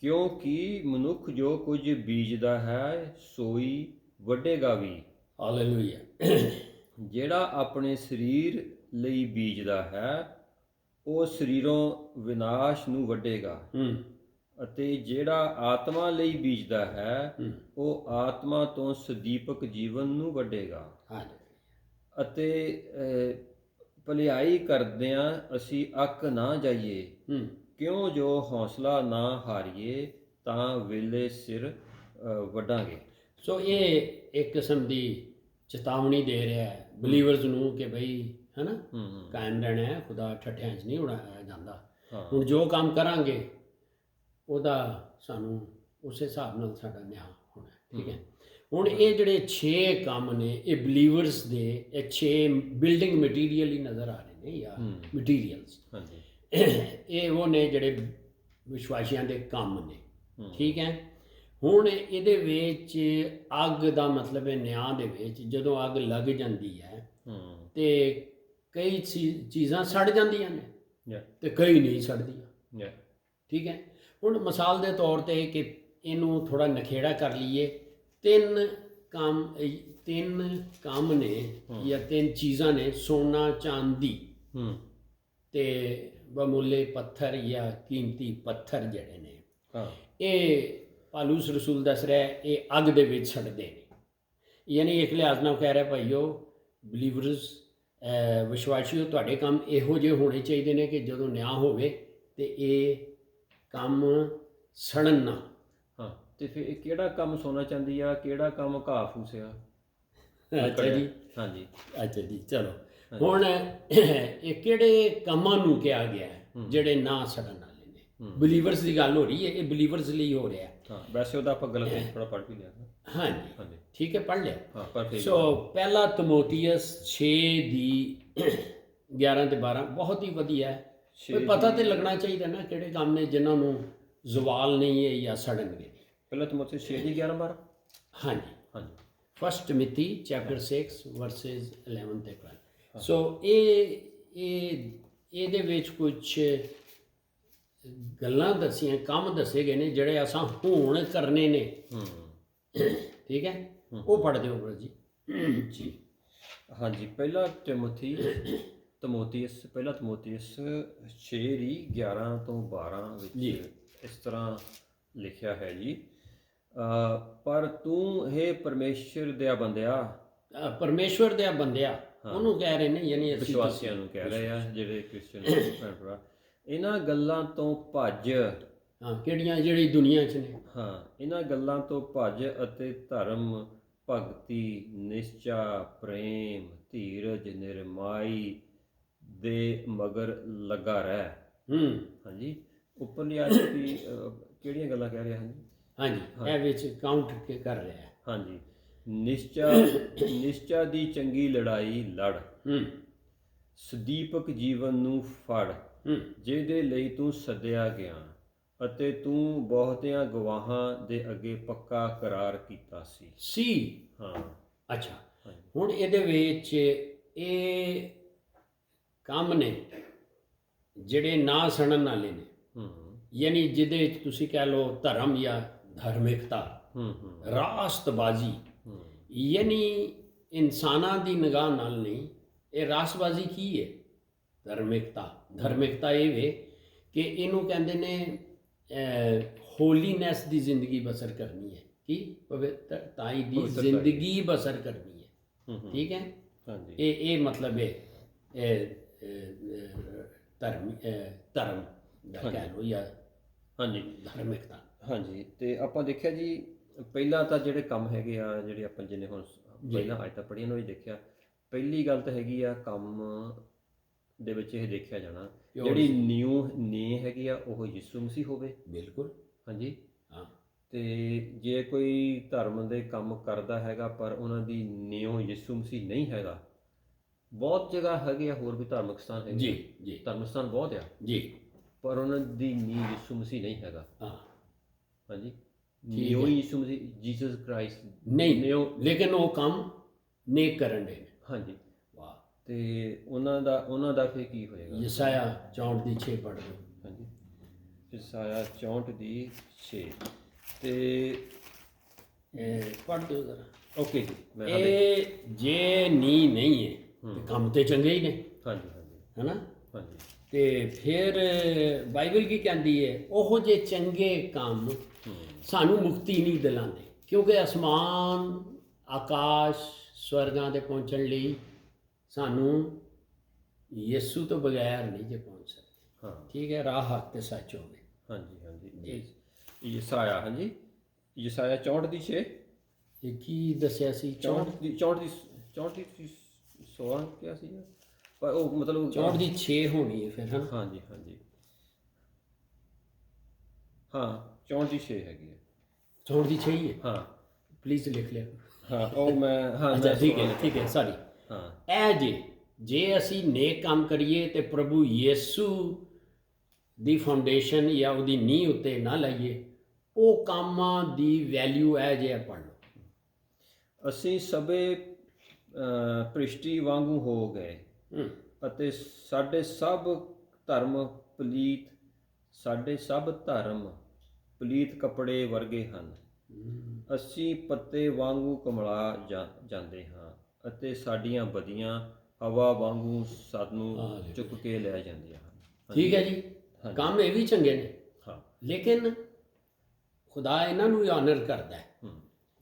ਕਿਉਂਕਿ ਮਨੁੱਖ ਜੋ ਕੁਝ ਬੀਜਦਾ ਹੈ ਸੋਈ ਵੱਢੇਗਾ ਵੀ। ਹਾਲੇਲੂਇਆ। ਜਿਹੜਾ ਆਪਣੇ ਸਰੀਰ ਲਈ ਬੀਜਦਾ ਹੈ ਉਹ ਸਰੀਰੋਂ ਵਿਨਾਸ਼ ਨੂੰ ਵੱਢੇਗਾ, ਅਤੇ ਜਿਹੜਾ ਆਤਮਾ ਲਈ ਬੀਜਦਾ ਹੈ ਉਹ ਆਤਮਾ ਤੋਂ ਸਦੀਪਕ ਜੀਵਨ ਨੂੰ ਵੱਢੇਗਾ। ਅਤੇ ਭਲਾਈ ਕਰਦਿਆਂ ਅਸੀਂ ਅੱਕ ਨਾ ਜਾਈਏ, ਕਿਉਂ ਜੋ ਹੌਸਲਾ ਨਾ ਹਾਰੀਏ ਤਾਂ ਵੇਲੇ ਸਿਰ ਵੱਢਾਂਗੇ। ਸੋ ਇਹ ਇੱਕ ਕਿਸਮ ਦੀ ਚੇਤਾਵਨੀ ਦੇ ਰਿਹਾ ਹੈ ਬਲੀਵਰਸ ਨੂੰ ਕਿ ਬਈ ਹੈ ਨਾ ਕਾਇਮ ਰਹਿਣਾ ਹੈ, ਖੁਦਾ ਠੱਠਿਆਂ 'ਚ ਨਹੀਂ ਉਡਾਇਆ ਜਾਂਦਾ। ਹੁਣ ਜੋ ਕੰਮ ਕਰਾਂਗੇ ਉਹਦਾ ਸਾਨੂੰ ਉਸੇ ਹਿਸਾਬ ਨਾਲ ਸਾਡਾ ਨਿਆਂ ਹੋਣਾ। ਠੀਕ ਹੈ। ਹੁਣ ਇਹ ਜਿਹੜੇ 6 ਕੰਮ ਨੇ ਇਹ ਬਲੀਵਰਸ ਦੇ ਇਹ 6 ਬਿਲਡਿੰਗ ਮਟੀਰੀਅਲ ਹੀ ਨਜ਼ਰ ਆ ਰਹੇ ਨੇ ਜਾਂ ਮਟੀਰੀਅਲਸ। ਇਹ ਉਹ ਨੇ ਜਿਹੜੇ ਵਿਸ਼ਵਾਸੀਆਂ ਦੇ ਕੰਮ ਨੇ। ਠੀਕ ਹੈ। ਹੁਣ ਇਹਦੇ ਵਿੱਚ ਅੱਗ ਦਾ ਮਤਲਬ ਹੈ ਨਿਆਂ ਦੇ ਵਿੱਚ ਜਦੋਂ ਅੱਗ ਲੱਗ ਜਾਂਦੀ ਹੈ ਤੇ ਕਈ ਚੀਜ਼ਾਂ ਸੜ ਜਾਂਦੀਆਂ ਨੇ ਤੇ ਕਈ ਨਹੀਂ ਸੜਦੀਆਂ। ਠੀਕ ਹੈ। ਹੁਣ ਮਿਸਾਲ ਦੇ ਤੌਰ ਤੇ ਕਿ ਇਹਨੂੰ ਥੋੜਾ ਨਖੇੜਾ ਕਰ ਲਈਏ, ਤਿੰਨ ਕੰਮ ਨੇ ਜਾਂ 3 ਚੀਜ਼ਾਂ ਨੇ, ਸੋਨਾ, ਚਾਂਦੀ ਤੇ ਬਮੁੱਲੇ ਪੱਥਰ ਜਾਂ ਕੀਮਤੀ ਪੱਥਰ ਜਿਹੜੇ ਨੇ, ਇਹ ਪਾਲੂਸ ਰਸੂਲ ਦੱਸ ਰਿਹਾ ਇਹ ਅੱਗ ਦੇ ਵਿੱਚ ਸੜਦੇ ਨੇ। ਯਾਨੀ ਇੱਕ ਲਿਹਾਜ਼ ਨਾਲ ਕਹਿ ਰਿਹਾ ਭਾਈਓ ਬਲੀਵਰਸ ਵਿਸ਼ਵਾਸੀਓ ਤੁਹਾਡੇ ਕੰਮ ਇਹੋ ਜਿਹੇ ਹੋਣੇ ਚਾਹੀਦੇ ਨੇ ਕਿ ਜਦੋਂ ਨਿਆਂ ਹੋਵੇ ਤੇ ਇਹ ਕੰਮ ਸੜਨ ਨਾ। ਹਾਂ, ਤੇ ਫਿਰ ਇਹ ਕਿਹੜਾ ਕੰਮ ਸੋਨਾ ਚਾਂਦੀ ਆ, ਕਿਹੜਾ ਕੰਮ ਘਾਹ ਫੂਸ ਆ? ਅੱਛਾ ਜੀ, ਹਾਂਜੀ ਅੱਛਾ ਜੀ, ਚਲੋ ਹੁਣ ਇਹ ਕਿਹੜੇ ਕੰਮਾਂ ਨੂੰ ਕਿਹਾ ਗਿਆ ਹੈ ਜਿਹੜੇ ਨਾ ਸੜਨ ਵਾਲੇ ਨੇ? ਬਲੀਵਰਸ ਦੀ ਗੱਲ ਹੋ ਰਹੀ ਹੈ, ਇਹ ਬਲੀਵਰਸ ਲਈ ਹੋ ਰਿਹਾ। ਹਾਂ, ਵੈਸੇ ਉਹਦਾ ਆਪਾਂ ਗਲਤ ਥੋੜਾ ਪੜ੍ਹ ਵੀ ਲਿਆ। ਹਾਂਜੀ ਹਾਂਜੀ, ਠੀਕ ਹੈ, ਪੜ੍ਹ ਲਿਆ। ਹਾਂ, ਪਰ ਫਿਰ ਸੋ ਪਹਿਲਾ ਤਮੋਥੀਅਸ 6 ਦੀ 11 ਤੇ 12 ਬਹੁਤ ਹੀ ਵਧੀਆ ਹੈ। ਕੋਈ ਪਤਾ ਤੇ ਲੱਗਣਾ ਚਾਹੀਦਾ ਨਾ ਕਿਹੜੇ ਕੰਮ ਨੇ ਜਿਨ੍ਹਾਂ ਨੂੰ ਜ਼ਵਾਲ ਨਹੀਂ ਹੈ ਜਾਂ ਸੜਨਗੇ। ਪਹਿਲਾਂ ਤਮੋਥੀ 6 ਦੀ 11 12। ਹਾਂਜੀ, ਹਾਂਜੀ, ਫਸਟ ਮਿਤੀ ਚੈਪਟਰ 6 ਵਰਸਸ 11 ਤੇ 12। ਸੋ ਇਹਦੇ ਵਿੱਚ ਕੁਝ ਗੱਲਾਂ ਦੱਸੀਆਂ, ਕੰਮ ਦੱਸੇ ਗਏ ਨੇ ਜਿਹੜੇ ਅਸਾਂ ਹੁਣ ਕਰਨੇ ਨੇ। ਠੀਕ ਹੈ, ਉਹ ਪੜ੍ਹ ਦਿਓ ਬ్రో ਜੀ। ਜੀ ਹਾਂਜੀ, ਪਹਿਲਾ ਤਮੋਥੀਅਸ 6 ਦੀ 11 ਤੋਂ 12 ਵਿੱਚ ਇਸ ਤਰ੍ਹਾਂ ਲਿਖਿਆ ਹੈ ਜੀ, ਪਰ ਤੂੰ ਹੈ ਪਰਮੇਸ਼ਰ ਦਿਆ ਬੰਦਿਆ। ਪਰਮੇਸ਼ਵਰ ਦਿਆ ਬੰਦਿਆ ਉਹਨੂੰ ਕਹਿ ਰਹੇ ਨੇ, ਯਾਨੀ ਅਸੀਂ ਵਿਸ਼ਵਾਸੀਆਂ ਨੂੰ ਕਹਿ ਰਹੇ ਆ, ਜਿਹੜੇ ਕ੍ਰਿਸਚੀਅਨ ਭੈਣ ਭਰਾ। ਇਹਨਾਂ ਗੱਲਾਂ ਤੋਂ ਭੱਜ। ਹਾਂ, ਕਿਹੜੀਆਂ? ਜਿਹੜੀ ਦੁਨੀਆ 'ਚ ਨੇ। ਹਾਂ, ਇਹਨਾਂ ਗੱਲਾਂ ਤੋਂ ਭੱਜ ਅਤੇ ਧਰਮ, ਭਗਤੀ, ਨਿਸ਼ਚਾ, ਪ੍ਰੇਮ, ਧੀਰਜ, ਨਿਰਮਾਈ ਦੇ ਮਗਰ ਲੱਗਾ ਰਹਿ। ਹਾਂਜੀ, ਉੱਪਰਲੀ ਆਇਤ ਦੀ ਕਿਹੜੀਆਂ ਗੱਲਾਂ ਕਹਿ ਰਿਹਾ? ਹਾਂਜੀ ਹਾਂਜੀ, ਇਹ ਵਿੱਚ ਕਾਊਂਟ ਕਰ ਰਿਹਾ ਹੈ। ਹਾਂਜੀ, ਨਿਸ਼ਚਾ ਦੀ ਚੰਗੀ ਲੜਾਈ ਲੜ, ਸਦੀਪਕ ਜੀਵਨ ਨੂੰ ਫੜ, ਜਿਹਦੇ ਲਈ ਤੂੰ ਸੱਦਿਆ ਗਿਆ ਅਤੇ ਤੂੰ ਬਹੁਤਿਆਂ ਗਵਾਹਾਂ ਦੇ ਅੱਗੇ ਪੱਕਾ ਕਰਾਰ ਕੀਤਾ ਸੀ। ਹਾਂ, ਅੱਛਾ, ਹੁਣ ਇਹਦੇ ਵਿੱਚ ਇਹ ਕੰਮ ਨੇ ਜਿਹੜੇ ਨਾ ਸੜਨ ਵਾਲੇ ਨੇ, ਯਾਨੀ ਜਿਹਦੇ ਵਿੱਚ ਤੁਸੀਂ ਕਹਿ ਲਓ ਧਰਮ ਜਾਂ ਧਾਰਮਿਕਤਾ, ਰਾਸਤਬਾਜ਼ੀ, ਯਾਨੀ ਇਨਸਾਨਾਂ ਦੀ ਨਿਗਾਹ ਨਾਲ ਨਹੀਂ। ਇਹ ਰਾਸਤਬਾਜ਼ੀ ਕੀ ਹੈ? ਧਾਰਮਿਕਤਾ ਇਹ ਵੇ ਕਿ ਇਹਨੂੰ ਕਹਿੰਦੇ ਨੇ ਹੋਲੀਨੈਸ ਦੀ ਜ਼ਿੰਦਗੀ ਬਸਰ ਕਰਨੀ ਹੈ। ਕੀ? ਪਵਿੱਤਰਤਾਈ ਦੀ ਜ਼ਿੰਦਗੀ ਬਸਰ ਕਰਨੀ ਹੈ। ਠੀਕ ਹੈ, ਇਹ ਮਤਲਬ ਹੈ ਧਰਮ ਦਾ ਕਹਿ ਲਓ ਜਾਂ ਹਾਂਜੀ ਧਾਰਮਿਕਤਾ। ਹਾਂਜੀ, ਤੇ ਆਪਾਂ ਦੇਖਿਆ ਜੀ ਪਹਿਲਾਂ ਤਾਂ ਜਿਹੜੇ ਕੰਮ ਹੈਗੇ ਆ, ਜਿਹੜੇ ਆਪਾਂ ਜਿਹਨੇ ਹੁਣ ਪਹਿਲਾਂ ਅੱਜ ਤੱਕ ਪੜ੍ਹੀਆਂ ਨੂੰ ਵੀ ਦੇਖਿਆ, ਪਹਿਲੀ ਗੱਲ ਤਾਂ ਹੈਗੀ ਆ ਕੰਮ ਦੇ ਵਿੱਚ ਇਹ ਦੇਖਿਆ ਜਾਣਾ ਜਿਹੜੀ ਨੀਂਹ ਹੈਗੀ ਆ ਉਹ ਯਿਸੂ ਮਸੀਹ ਹੋਵੇ। ਬਿਲਕੁਲ। ਹਾਂਜੀ, ਹਾਂ, ਤੇ ਜੇ ਕੋਈ ਧਰਮ ਦੇ ਕੰਮ ਕਰਦਾ ਹੈਗਾ ਪਰ ਉਹਨਾਂ ਦੀ ਨੀਂਹ ਯਿਸੂ ਮਸੀਹ ਨਹੀਂ ਹੈਗਾ, ਬਹੁਤ ਜਗ੍ਹਾ ਹੈਗੇ ਆ ਹੋਰ ਵੀ ਧਾਰਮਿਕ ਸਥਾਨ ਹੈਗੇ ਜੀ, ਧਾਰਮਿਕ ਸਥਾਨ ਬਹੁਤ ਆ ਜੀ, ਪਰ ਉਹਨਾਂ ਦੀ ਨੀਂਹ ਯਿਸੂ ਮਸੀਹ ਨਹੀਂ ਹੈਗਾ। ਹਾਂਜੀ, ਨੀਂਹ ਯਿਸੂ ਮਸੀਹ ਜੀਸਸ ਕ੍ਰਾਈਸਟ ਨਹੀਂ, ਲੇਕਿਨ ਉਹ ਕੰਮ ਨੇਕ ਕਰਨ ਦੇ। ਹਾਂਜੀ, ਵਾਹ। ਤੇ ਉਹਨਾਂ ਦਾ ਫਿਰ ਕੀ ਹੋਏਗਾ? ਯਸਾਇਆ 64 ਦੀ 6 ਪੜ੍ਹ ਲਓ। ਹਾਂਜੀ, ਯਸਾਇਆ 64 ਦੀ 6 ਤੇ ਪੜ੍ਹ ਦਿਓ ਜ਼ਰਾ। ਓਕੇ ਜੀ, ਮੈਂ ਇਹ ਜੇ ਨਹੀਂ ਹੈ ਤੇ ਕੰਮ ਤੇ ਚੰਗੇ ਹੀ ਨੇ। ਹਾਂਜੀ, ਹੈ ਨਾ? ਹਾਂਜੀ, ਤੇ ਫਿਰ ਬਾਈਬਲ ਕੀ ਕਹਿੰਦੀ ਹੈ? ਉਹੋ ਜਿਹੇ ਚੰਗੇ ਕੰਮ ਸਾਨੂੰ ਮੁਕਤੀ ਨਹੀਂ ਦਿਲਾਉਂਦੇ, ਕਿਉਂਕਿ ਅਸਮਾਨ, ਆਕਾਸ਼, ਸਵਰਗਾਂ ਤੇ ਪਹੁੰਚਣ ਲਈ ਸਾਨੂੰ ਯਿਸੂ ਤੋਂ ਬਗੈਰ ਨਹੀਂ ਜੇ ਪਹੁੰਚ ਸਕਦੇ। ਹਾਂ, ਠੀਕ ਹੈ, ਰਾਹ ਹੱਕ ਤੇ ਸੱਚ ਹੋਵੇ। ਹਾਂਜੀ, ਯਸਾਇਆ, ਹਾਂਜੀ, ਯਸਾਇਆ 64 ਦੀ 6। ਇਹ ਕੀ ਦੱਸਿਆ ਸੀ? 64 ਦੀ 16 ਕਿਹਾ ਸੀ, ਪਰ ਉਹ ਮਤਲਬ 64 ਦੀ 6 ਹੋਣੀ ਹੈ ਫਿਰ। ਹਾਂਜੀ, ਹਾਂ, 64 ਦੀ 6 ਹੈਗੀ ਹੈ। 64 ਦੀ 6 ਹੀ ਹੈ। ਹਾਂ, ਪਲੀਜ਼ ਲਿਖ ਲਿਆ। ਹਾਂ, ਉਹ ਮੈਂ ਅੱਛਾ, ਠੀਕ ਹੈ, ਸੌਰੀ। ਹਾਂ, ਇਹ ਜੇ ਅਸੀਂ ਨੇਕ ਕੰਮ ਕਰੀਏ ਤੇ ਪ੍ਰਭੂ ਯਿਸੂ ਦੀ ਫਾਊਂਡੇਸ਼ਨ ਜਾਂ ਉਹਦੀ ਨੀਂਹ ਉੱਤੇ ਨਾ ਲਾਈਏ, ਉਹ ਕੰਮਾਂ ਦੀ ਵੈਲਿਊ ਹੈ ਜੇ ਪੜ੍ਹ ਲਓ। ਅਸੀਂ ਸਭੇ ਭ੍ਰਿਸ਼ਟੀ ਵਾਂਗੂ ਹੋ ਗਏ ਅਤੇ ਸਾਡੇ ਸਭ ਧਰਮ ਪਲੀਤ ਕੱਪੜੇ ਵਰਗੇ ਹਨ। ਅਸੀਂ ਪੱਤੇ ਵਾਂਗੂ ਕੁਮਲਾ ਜਾਂਦੇ ਹਾਂ ਅਤੇ ਸਾਡੀਆਂ ਬਦੀਆਂ ਹਵਾ ਵਾਂਗੂ ਸਾਨੂੰ ਚੁੱਕ ਕੇ ਲੈ ਜਾਂਦੀਆਂ ਹਨ। ਠੀਕ ਹੈ ਜੀ, ਕੰਮ ਇਹ ਵੀ ਚੰਗੇ ਨੇ। ਹਾਂ, ਲੇਕਿਨ ਖੁਦਾ ਇਹਨਾਂ ਨੂੰ ਵੀ ਆਨਰ ਕਰਦਾ ਹੈ।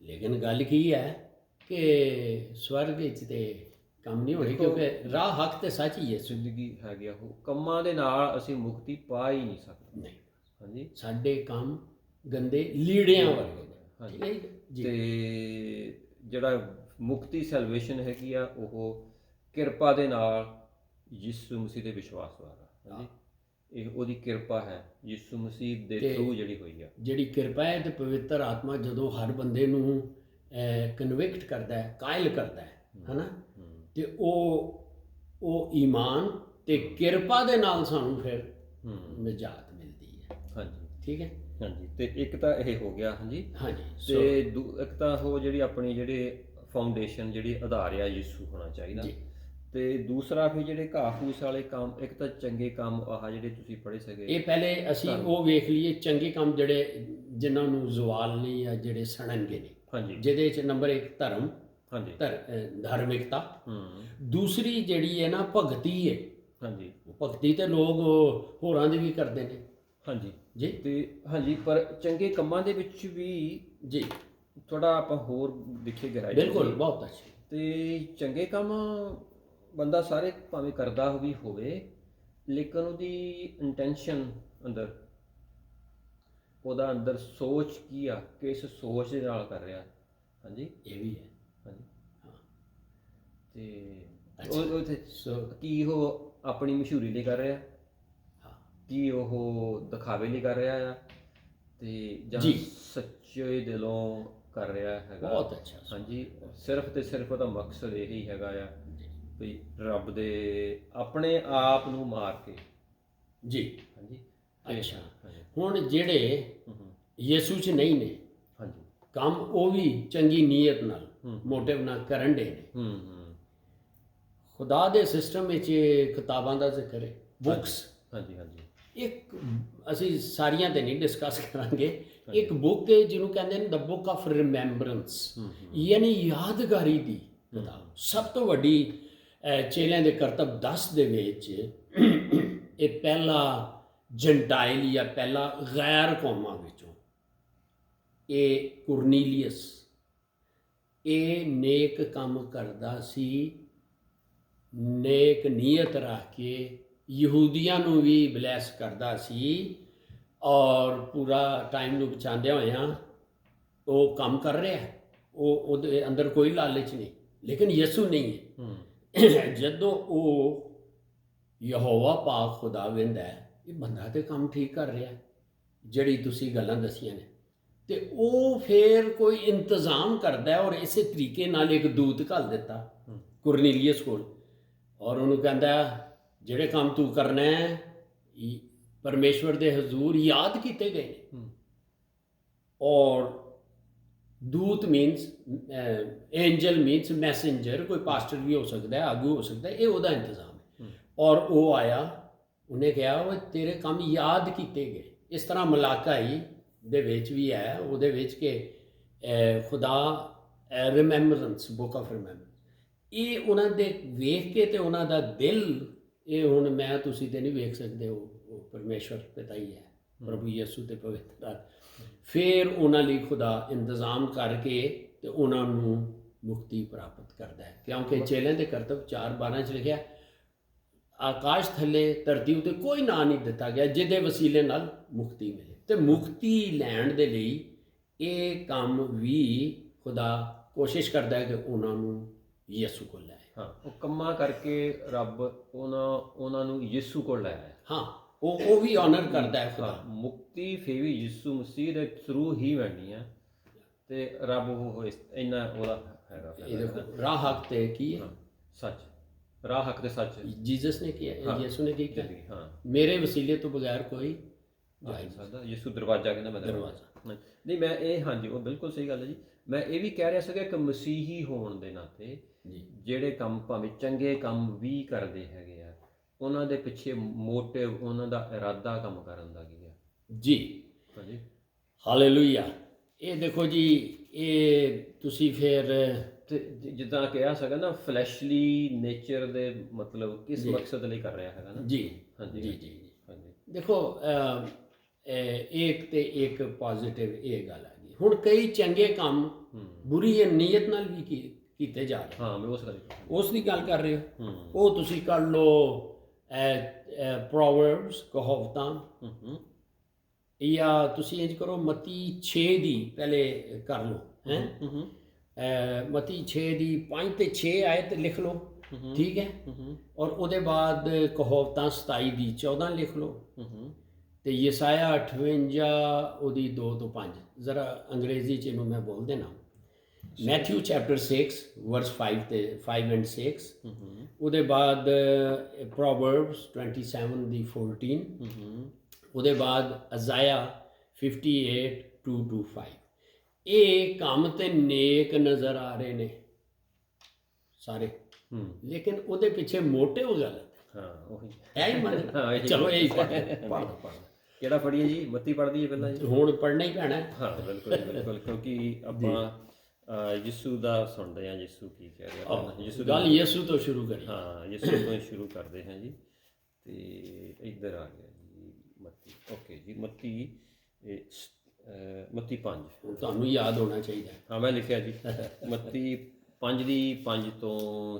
ਲੇਕਿਨ ਗੱਲ ਕੀ ਹੈ ਕਿ ਸਵਰਗ ਵਿੱਚ ਤੇ ਕੰਮ ਨਹੀਂ ਹੋਣੇ, ਕਿਉਂਕਿ ਰਾਹ ਹੱਕ ਤੇ ਸੱਚ ਹੀ ਹੈ। ਜ਼ਿੰਦਗੀ ਹੈਗੀ ਆ ਉਹ, ਕੰਮਾਂ ਦੇ ਨਾਲ ਅਸੀਂ ਮੁਕਤੀ ਪਾ ਹੀ ਨਹੀਂ ਸਕਦੇ। ਨਹੀਂ, ਹਾਂਜੀ, ਸਾਡੇ ਕੰਮ ਗੰਦੇ ਲੀੜਿਆਂ ਵਰਗੇ ਨੇ। ਹਾਂਜੀ। ਠੀਕ ਹੈ ਜੀ। ਤੇ ਜਿਹੜਾ ਮੁਕਤੀ ਸੈਲਵੇਸ਼ਨ ਹੈਗੀ ਆ ਉਹ ਕਿਰਪਾ ਦੇ ਨਾਲ ਯਿਸੂ ਮਸੀਹ ਦੇ ਵਿਸ਼ਵਾਸ ਦੁਆਰਾ। ਹਾਂਜੀ, ਇਹ ਉਹਦੀ ਕਿਰਪਾ ਹੈ ਯਿਸੂ ਮਸੀਹ ਦੇ ਥਰੂ ਜਿਹੜੀ ਹੋਈ ਆ। ਜਿਹੜੀ ਕਿਰਪਾ ਹੈ ਤੇ ਪਵਿੱਤਰ ਆਤਮਾ ਜਦੋਂ ਹਰ ਬੰਦੇ ਨੂੰ ਕਨਵਿਕਟ ਕਰਦਾ ਹੈ, ਕਾਇਲ ਕਰਦਾ ਹੈ, ਹਨਾ, ਤੇ ਉਹ ਈਮਾਨ ਤੇ ਕਿਰਪਾ ਦੇ ਨਾਲ ਸਾਨੂੰ ਫਿਰ ਨਿਜਾਤ ਮਿਲਦੀ ਹੈ। ਹਾਂਜੀ, ਠੀਕ ਹੈ। ਹਾਂਜੀ, ਤੇ ਇੱਕ ਤਾਂ ਇਹ ਹੋ ਗਿਆ। ਹਾਂਜੀ, ਹਾਂਜੀ, ਤੇ ਇੱਕ ਤਾਂ ਉਹ ਜਿਹੜੀ ਆਪਣੀ ਜਿਹੜੇ ਫਾਊਂਡੇਸ਼ਨ ਜਿਹੜੀ ਆਧਾਰ ਆ ਯਿਸੂ ਹੋਣਾ ਚਾਹੀਦਾ। ਤੇ ਦੂਸਰਾ ਫਿਰ ਜਿਹੜੇ ਘਾਹ ਫੂਸ ਵਾਲੇ ਕੰਮ, ਇੱਕ ਤਾਂ ਚੰਗੇ ਕੰਮ ਆਹ ਜਿਹੜੇ ਤੁਸੀਂ ਪੜ੍ਹੇ ਸੀਗੇ, ਇਹ ਪਹਿਲੇ ਅਸੀਂ ਉਹ ਵੇਖ ਲਈਏ ਚੰਗੇ ਕੰਮ ਜਿਹੜੇ ਜਿਨ੍ਹਾਂ ਨੂੰ ਜ਼ਵਾਲ ਨਹੀਂ ਜਾਂ ਜਿਹੜੇ ਸੜਨਗੇ ਨੇ। ਹਾਂਜੀ, ਜਿਹਦੇ 'ਚ ਨੰਬਰ 1 ਧਰਮ, ਹਾਂਜੀ, ਧਾਰਮਿਕਤਾ। ਦੂਸਰੀ ਜਿਹੜੀ ਹੈ ਨਾ ਭਗਤੀ ਹੈ। ਹਾਂਜੀ, ਭਗਤੀ ਤੇ ਲੋਕ ਹੋਰਾਂ ਦੀ ਵੀ ਕਰਦੇ ਨੇ। ਹਾਂਜੀ ਜੀ, ਤੇ ਹਾਂਜੀ, ਪਰ ਚੰਗੇ ਕੰਮਾਂ ਦੇ ਵਿੱਚ ਵੀ ਜੀ ਥੋੜਾ ਆਪਾਂ ਹੋਰ ਦੇਖੀਏ ਗਹਿਰਾਈ। ਬਿਲਕੁਲ, ਬਹੁਤ ਅੱਛੇ। ਤੇ ਚੰਗੇ ਕੰਮ ਬੰਦਾ ਸਾਰੇ ਭਾਵੇਂ ਕਰਦਾ ਵੀ ਹੋਵੇ, ਲੇਕਿਨ ਉਹਦੀ ਇੰਟੈਂਸ਼ਨ ਅੰਦਰ, ਉਹਦਾ ਅੰਦਰ ਸੋਚ ਕੀ ਆ, ਕਿਸ ਸੋਚ ਦੇ ਨਾਲ ਕਰ ਰਿਹਾ। ਹਾਂਜੀ, ਇਹ ਵੀ ਹੈ। ਹਾਂਜੀ, ਹਾਂ, ਤੇ ਉਹ ਕੀ ਉਹ ਆਪਣੀ ਮਸ਼ਹੂਰੀ ਲਈ ਕਰ ਰਿਹਾ, ਕੀ ਉਹ ਦਿਖਾਵੇ ਲਈ ਕਰ ਰਿਹਾ ਆ, ਤੇ ਜਾਂ ਸੱਚੇ ਦਿਲੋਂ ਕਰ ਰਿਹਾ ਹੈਗਾ। ਬਹੁਤ ਅੱਛਾ। ਹਾਂਜੀ, ਸਿਰਫ ਤੇ ਸਿਰਫ ਉਹਦਾ ਮਕਸਦ ਇਹੀ ਹੈਗਾ ਆ ਵੀ ਰੱਬ ਦੇ ਆਪਣੇ ਆਪ ਨੂੰ ਮਾਰ ਕੇ। ਜੀ, ਹਾਂਜੀ, ਅੱਛਾ। ਹੁਣ ਜਿਹੜੇ ਯਿਸੂ 'ਚ ਨਹੀਂ ਨੇ, ਹਾਂਜੀ, ਕੰਮ ਉਹ ਵੀ ਚੰਗੀ ਨੀਅਤ ਨਾਲ, ਮੋਟਿਵ ਨਾਲ ਕਰਨ ਦੇ ਨੇ। ਖੁਦਾ ਦੇ ਸਿਸਟਮ ਵਿੱਚ ਕਿਤਾਬਾਂ ਦਾ ਜ਼ਿਕਰ ਹੈ, ਬੁੱਕਸ। ਹਾਂਜੀ, ਹਾਂਜੀ, ਇੱਕ ਅਸੀਂ ਸਾਰੀਆਂ ਤੇ ਨਹੀਂ ਡਿਸਕਸ ਕਰਾਂਗੇ। ਇੱਕ ਬੁੱਕ ਹੈ ਜਿਹਨੂੰ ਕਹਿੰਦੇ ਨੇ ਦ ਬੁੱਕ ਆਫ ਰਿਮੈਂਬਰੈਂਸ, ਯਾਨੀ ਯਾਦਗਾਰੀ ਦੀ ਕਿਤਾਬ। ਸਭ ਤੋਂ ਵੱਡੀ ਚੇਲਿਆਂ ਦੇ ਕਰਤੱਵ 10 ਦੇ ਵਿੱਚ ਇਹ ਪਹਿਲਾ ਜੈਂਟਾਈਲ ਜਾਂ ਪਹਿਲਾ ਗੈਰ ਕੌਮਾਂ ਵਿੱਚੋਂ ਇਹ ਕੁਰਨੀਲੀਅਸ, ਇਹ ਨੇਕ ਕੰਮ ਕਰਦਾ ਸੀ, ਨੇਕ ਨੀਅਤ ਰੱਖ ਕੇ ਯਹੂਦੀਆਂ ਨੂੰ ਵੀ ਬਲੈਸ ਕਰਦਾ ਸੀ, ਔਰ ਪੂਰਾ ਟਾਈਮ ਨੂੰ ਬਚਾਉਂਦਿਆਂ ਹੋਇਆਂ ਉਹ ਕੰਮ ਕਰ ਰਿਹਾ ਹੈ। ਉਹਦੇ ਅੰਦਰ ਕੋਈ ਲਾਲਚ ਨਹੀਂ, ਲੇਕਿਨ ਯਿਸੂ ਨਹੀਂ ਹੈ। ਜਦੋਂ ਉਹ ਯਹੋਵਾ ਪਾਕ ਖੁਦਾ ਵੇਂਦਾ ਇਹ ਬੰਦਾ ਤੇ ਕੰਮ ਠੀਕ ਕਰ ਰਿਹਾ, ਜਿਹੜੀ ਤੁਸੀਂ ਗੱਲਾਂ ਦੱਸੀਆਂ ਨੇ, ਤੇ ਉਹ ਫਿਰ ਕੋਈ ਇੰਤਜ਼ਾਮ ਕਰਦਾ ਔਰ ਇਸੇ ਤਰੀਕੇ ਨਾਲ ਇੱਕ ਦੂਤ ਘੱਲ ਦਿੱਤਾ ਕੁਰਨੀਲੀਅਸ ਕੋਲ, ਔਰ ਉਹਨੂੰ ਕਹਿੰਦਾ ਜਿਹੜੇ ਕੰਮ ਤੂੰ ਕਰਨਾ ਹੈ ਪਰਮੇਸ਼ਵਰ ਦੇ ਹਜ਼ੂਰ ਯਾਦ ਕੀਤੇ ਗਏ ਨੇ। ਔਰ ਦੂਤ ਮੀਨਸ ਐਂਜਲ ਮੀਨਸ ਮੈਸੇਂਜਰ, ਕੋਈ ਪਾਸਟਰ ਵੀ ਹੋ ਸਕਦਾ ਹੈ, ਆਗੂ ਹੋ ਸਕਦਾ ਹੈ, ਇਹ ਉਹਦਾ ਇੰਤਜ਼ਾਮ ਹੈ। ਔਰ ਉਹ ਆਇਆ, ਉਹਨੇ ਕਿਹਾ ਉਹ ਤੇਰੇ ਕੰਮ ਯਾਦ ਕੀਤੇ ਗਏ। ਇਸ ਤਰ੍ਹਾਂ ਮਲਾਕਾਈ ਦੇ ਵਿੱਚ ਵੀ ਹੈ, ਉਹਦੇ ਵਿੱਚ ਕਿ ਖੁਦਾ ਰਿਮੈਂਬਰੈਂਸ, ਬੁੱਕ ਆਫ ਰਿਮੈਂਬਰੈਂਸ, ਇਹ ਉਹਨਾਂ ਦੇ ਵੇਖ ਕੇ ਤੇ ਉਹਨਾਂ ਦਾ ਦਿਲ, ਇਹ ਹੁਣ ਮੈਂ ਤੁਸੀਂ ਤੇ ਨਹੀਂ ਵੇਖ ਸਕਦੇ, ਉਹ ਪਰਮੇਸ਼ਵਰ ਪਿਤਾ ਹੀ ਹੈ, ਪ੍ਰਭੂ ਯਿਸੂ ਤੇ ਪਵਿੱਤਰ। ਫਿਰ ਉਹਨਾਂ ਲਈ ਖੁਦਾ ਇੰਤਜ਼ਾਮ ਕਰਕੇ ਤੇ ਉਹਨਾਂ ਨੂੰ ਮੁਕਤੀ ਪ੍ਰਾਪਤ ਕਰਦਾ ਹੈ, ਕਿਉਂਕਿ ਚੇਲਿਆਂ ਦੇ ਕਰਤੱਵ 4:12 'ਚ ਲਿਖਿਆ, ਆਕਾਸ਼ ਥੱਲੇ ਧਰਤੀ ਉੱਤੇ ਕੋਈ ਨਾਂ ਨਹੀਂ ਦਿੱਤਾ ਗਿਆ ਜਿਹਦੇ ਵਸੀਲੇ ਨਾਲ ਮੁਕਤੀ ਮਿਲੇ। ਤੇ ਮੁਕਤੀ ਲੈਣ ਦੇ ਲਈ ਇਹ ਕੰਮ ਵੀ ਖੁਦਾ ਕੋਸ਼ਿਸ਼ ਕਰਦਾ ਹੈ ਕਿ ਉਹਨਾਂ ਨੂੰ ਯਿਸੂ ਕੋਲ ਲੈ। ਹਾਂ, ਉਹ ਕੰਮਾਂ ਕਰਕੇ ਰੱਬ ਉਹਨਾਂ ਨੂੰ ਯਿਸੂ ਕੋਲ ਲੈ ਆਇਆ। ਹਾਂ, ਉਹ ਵੀ ਆਨਰ ਕਰਦਾ ਹੈ ਖੁਦਾ। ਮੁਕਤੀ ਫਿਰ ਵੀ ਯਿਸੂ ਮਸੀਹ ਦੇ ਥਰੂ ਹੀ ਮਿਲਣੀ ਹੈ, ਤੇ ਰੱਬ ਉਹ ਇੰਨਾ ਉਹਦਾ ਹੈਗਾ। ਇਹ ਦੇਖੋ, ਰਾਹ ਹੱਕ ਤੇ ਕੀ ਹੈ? ਸੱਚ, ਰਾਹ ਹੱਕ ਤੇ ਸੱਚ ਜੀਸਸ ਨੇ ਕਿਹਾ, ਯਿਸੂ ਨੇ ਕੀ ਕਿਹਾ? ਹਾਂ, ਮੇਰੇ ਵਸੀਲੇ ਤੋਂ ਬਗੈਰ ਕੋਈ ਜਾ ਨਹੀਂ ਸਕਦਾ। ਯਿਸੂ ਦਰਵਾਜ਼ਾ ਕਹਿੰਦਾ, ਮੈਂ ਦਰਵਾਜ਼ਾ ਨਹੀਂ। ਮੈਂ ਇਹ, ਹਾਂਜੀ, ਉਹ ਬਿਲਕੁਲ ਸਹੀ ਗੱਲ ਹੈ ਜੀ। ਮੈਂ ਇਹ ਵੀ ਕਹਿ ਰਿਹਾ ਸੀਗਾ ਕਿ ਮਸੀਹੀ ਹੋਣ ਦੇ ਨਾਤੇ ਜਿਹੜੇ ਕੰਮ ਭਾਵੇਂ ਚੰਗੇ ਕੰਮ ਵੀ ਕਰਦੇ ਹੈਗੇ ਆ, ਉਹਨਾਂ ਦੇ ਪਿੱਛੇ ਮੋਟਿਵ, ਉਹਨਾਂ ਦਾ ਇਰਾਦਾ ਕੰਮ ਕਰਨ ਦਾ ਕੀ ਹੈ? ਜੀ, ਹਾਂਜੀ, ਹਾਲੇਲੂਇਆ। ਇਹ ਦੇਖੋ ਜੀ, ਇਹ ਤੁਸੀਂ ਫਿਰ ਤੇ ਜਿੱਦਾਂ ਕਿਹਾ ਸਕਦਾ ਨਾ, ਫਲੈਸ਼ਲੀ ਨੇਚਰ ਦੇ ਮਤਲਬ ਕਿਸ ਮਕਸਦ ਲਈ ਕਰ ਰਿਹਾ ਹੈਗਾ ਨਾ। ਜੀ, ਹਾਂਜੀ, ਜੀ, ਜੀ, ਹਾਂਜੀ। ਦੇਖੋ, ਇੱਕ ਤੇ ਇੱਕ ਪੋਜ਼ਿਟਿਵ ਇਹ ਗੱਲ ਆ ਗਈ। ਹੁਣ ਕਈ ਚੰਗੇ ਕੰਮ ਬੁਰੀ ਨੀਅਤ ਨਾਲ ਵੀ ਕੀਤੇ ਜਾ ਰਹੇ, ਹਾਂ ਮੈਂ ਉਸ ਗੱਲ ਉਸ ਦੀ ਗੱਲ ਕਰ ਰਹੇ ਹੋ। ਉਹ ਤੁਸੀਂ ਕਰ ਲਓ ਪ੍ਰੋਵਰਬਸ, ਕਹਾਵਤਾਂ, ਜਾਂ ਤੁਸੀਂ ਇੰਜ ਕਰੋ ਮਤੀ 6 ਦੀ ਪਹਿਲੇ ਕਰ ਲਓ ਹੈ। ਮਤੀ 6 ਦੀ 5 ਤੇ 6 ਆਇਤ ਲਿਖ ਲਓ, ਠੀਕ ਹੈ। ਔਰ ਉਹਦੇ ਬਾਅਦ ਕਹਾਵਤਾਂ 27 ਦੀ 14 ਲਿਖ ਲਓ, ਤੇ ਯਸਾਇਆ 58 ਉਹਦੀ 2 ਤੋਂ 5। ਜ਼ਰਾ ਅੰਗਰੇਜ਼ੀ ਚ ਇਹਨੂੰ ਮੈਂ ਬੋਲ ਦੇਣਾ। ਮੈਥਿਊ ਚੈਪਟਰ 6 ਵਰਸ 5 and 6, ਉਹਦੇ ਬਾਅਦ ਪ੍ਰੋਵਰਬਸ 27 ਦੀ 14, ਉਹਦੇ ਬਾਅਦ ਅਜ਼ਾਇਆ 58 2 to 5। ਇਹ ਕੰਮ ਤੇ ਨੇਕ ਨਜ਼ਰ ਆ ਰਹੇ ਨੇ ਸਾਰੇ, ਲੇਕਿਨ ਉਹਦੇ ਪਿੱਛੇ ਮੋਟਿਵ ਗਲਤ। ਹਾਂ ਉਹੀ ਹੈ ਹੀ ਮੰਨ। ਚਲੋ ਇਹ ਪੜ੍ਹ ਕਿਹੜਾ ਪੜ੍ਹੀਏ ਜੀ? ਮੱਤੀ ਪੜ੍ਹਦੀ ਹੈ ਪਹਿਲਾਂ ਜੀ? ਹੁਣ ਪੜ੍ਹਨਾ ਹੀ ਪੈਣਾ। ਹਾਂ ਬਿਲਕੁਲ ਬਿਲਕੁਲ, ਕਿਉਂਕਿ ਆਪਾਂ ਯਿਸੂ ਦਾ ਸੁਣਦੇ ਹਾਂ, ਯਿਸੂ ਕੀ ਕਹਿ ਰਿਹਾ। ਯਿਸੂ ਗੱਲ ਯਿਸੂ ਤੋਂ ਸ਼ੁਰੂ ਕਰੀ। ਹਾਂ ਯਿਸੂ ਤੋਂ ਹੀ ਸ਼ੁਰੂ ਕਰਦੇ ਹਾਂ ਜੀ। ਤੇ ਇੱਧਰ ਆ ਗਿਆ ਜੀ ਮੱਤੀ। ਓਕੇ ਜੀ, ਮੱਤੀ 5 ਤੁਹਾਨੂੰ ਯਾਦ ਹੋਣਾ ਚਾਹੀਦਾ। ਹਾਂ ਮੈਂ ਲਿਖਿਆ ਜੀ ਮੱਤੀ 5 ਦੀ 5 ਤੋਂ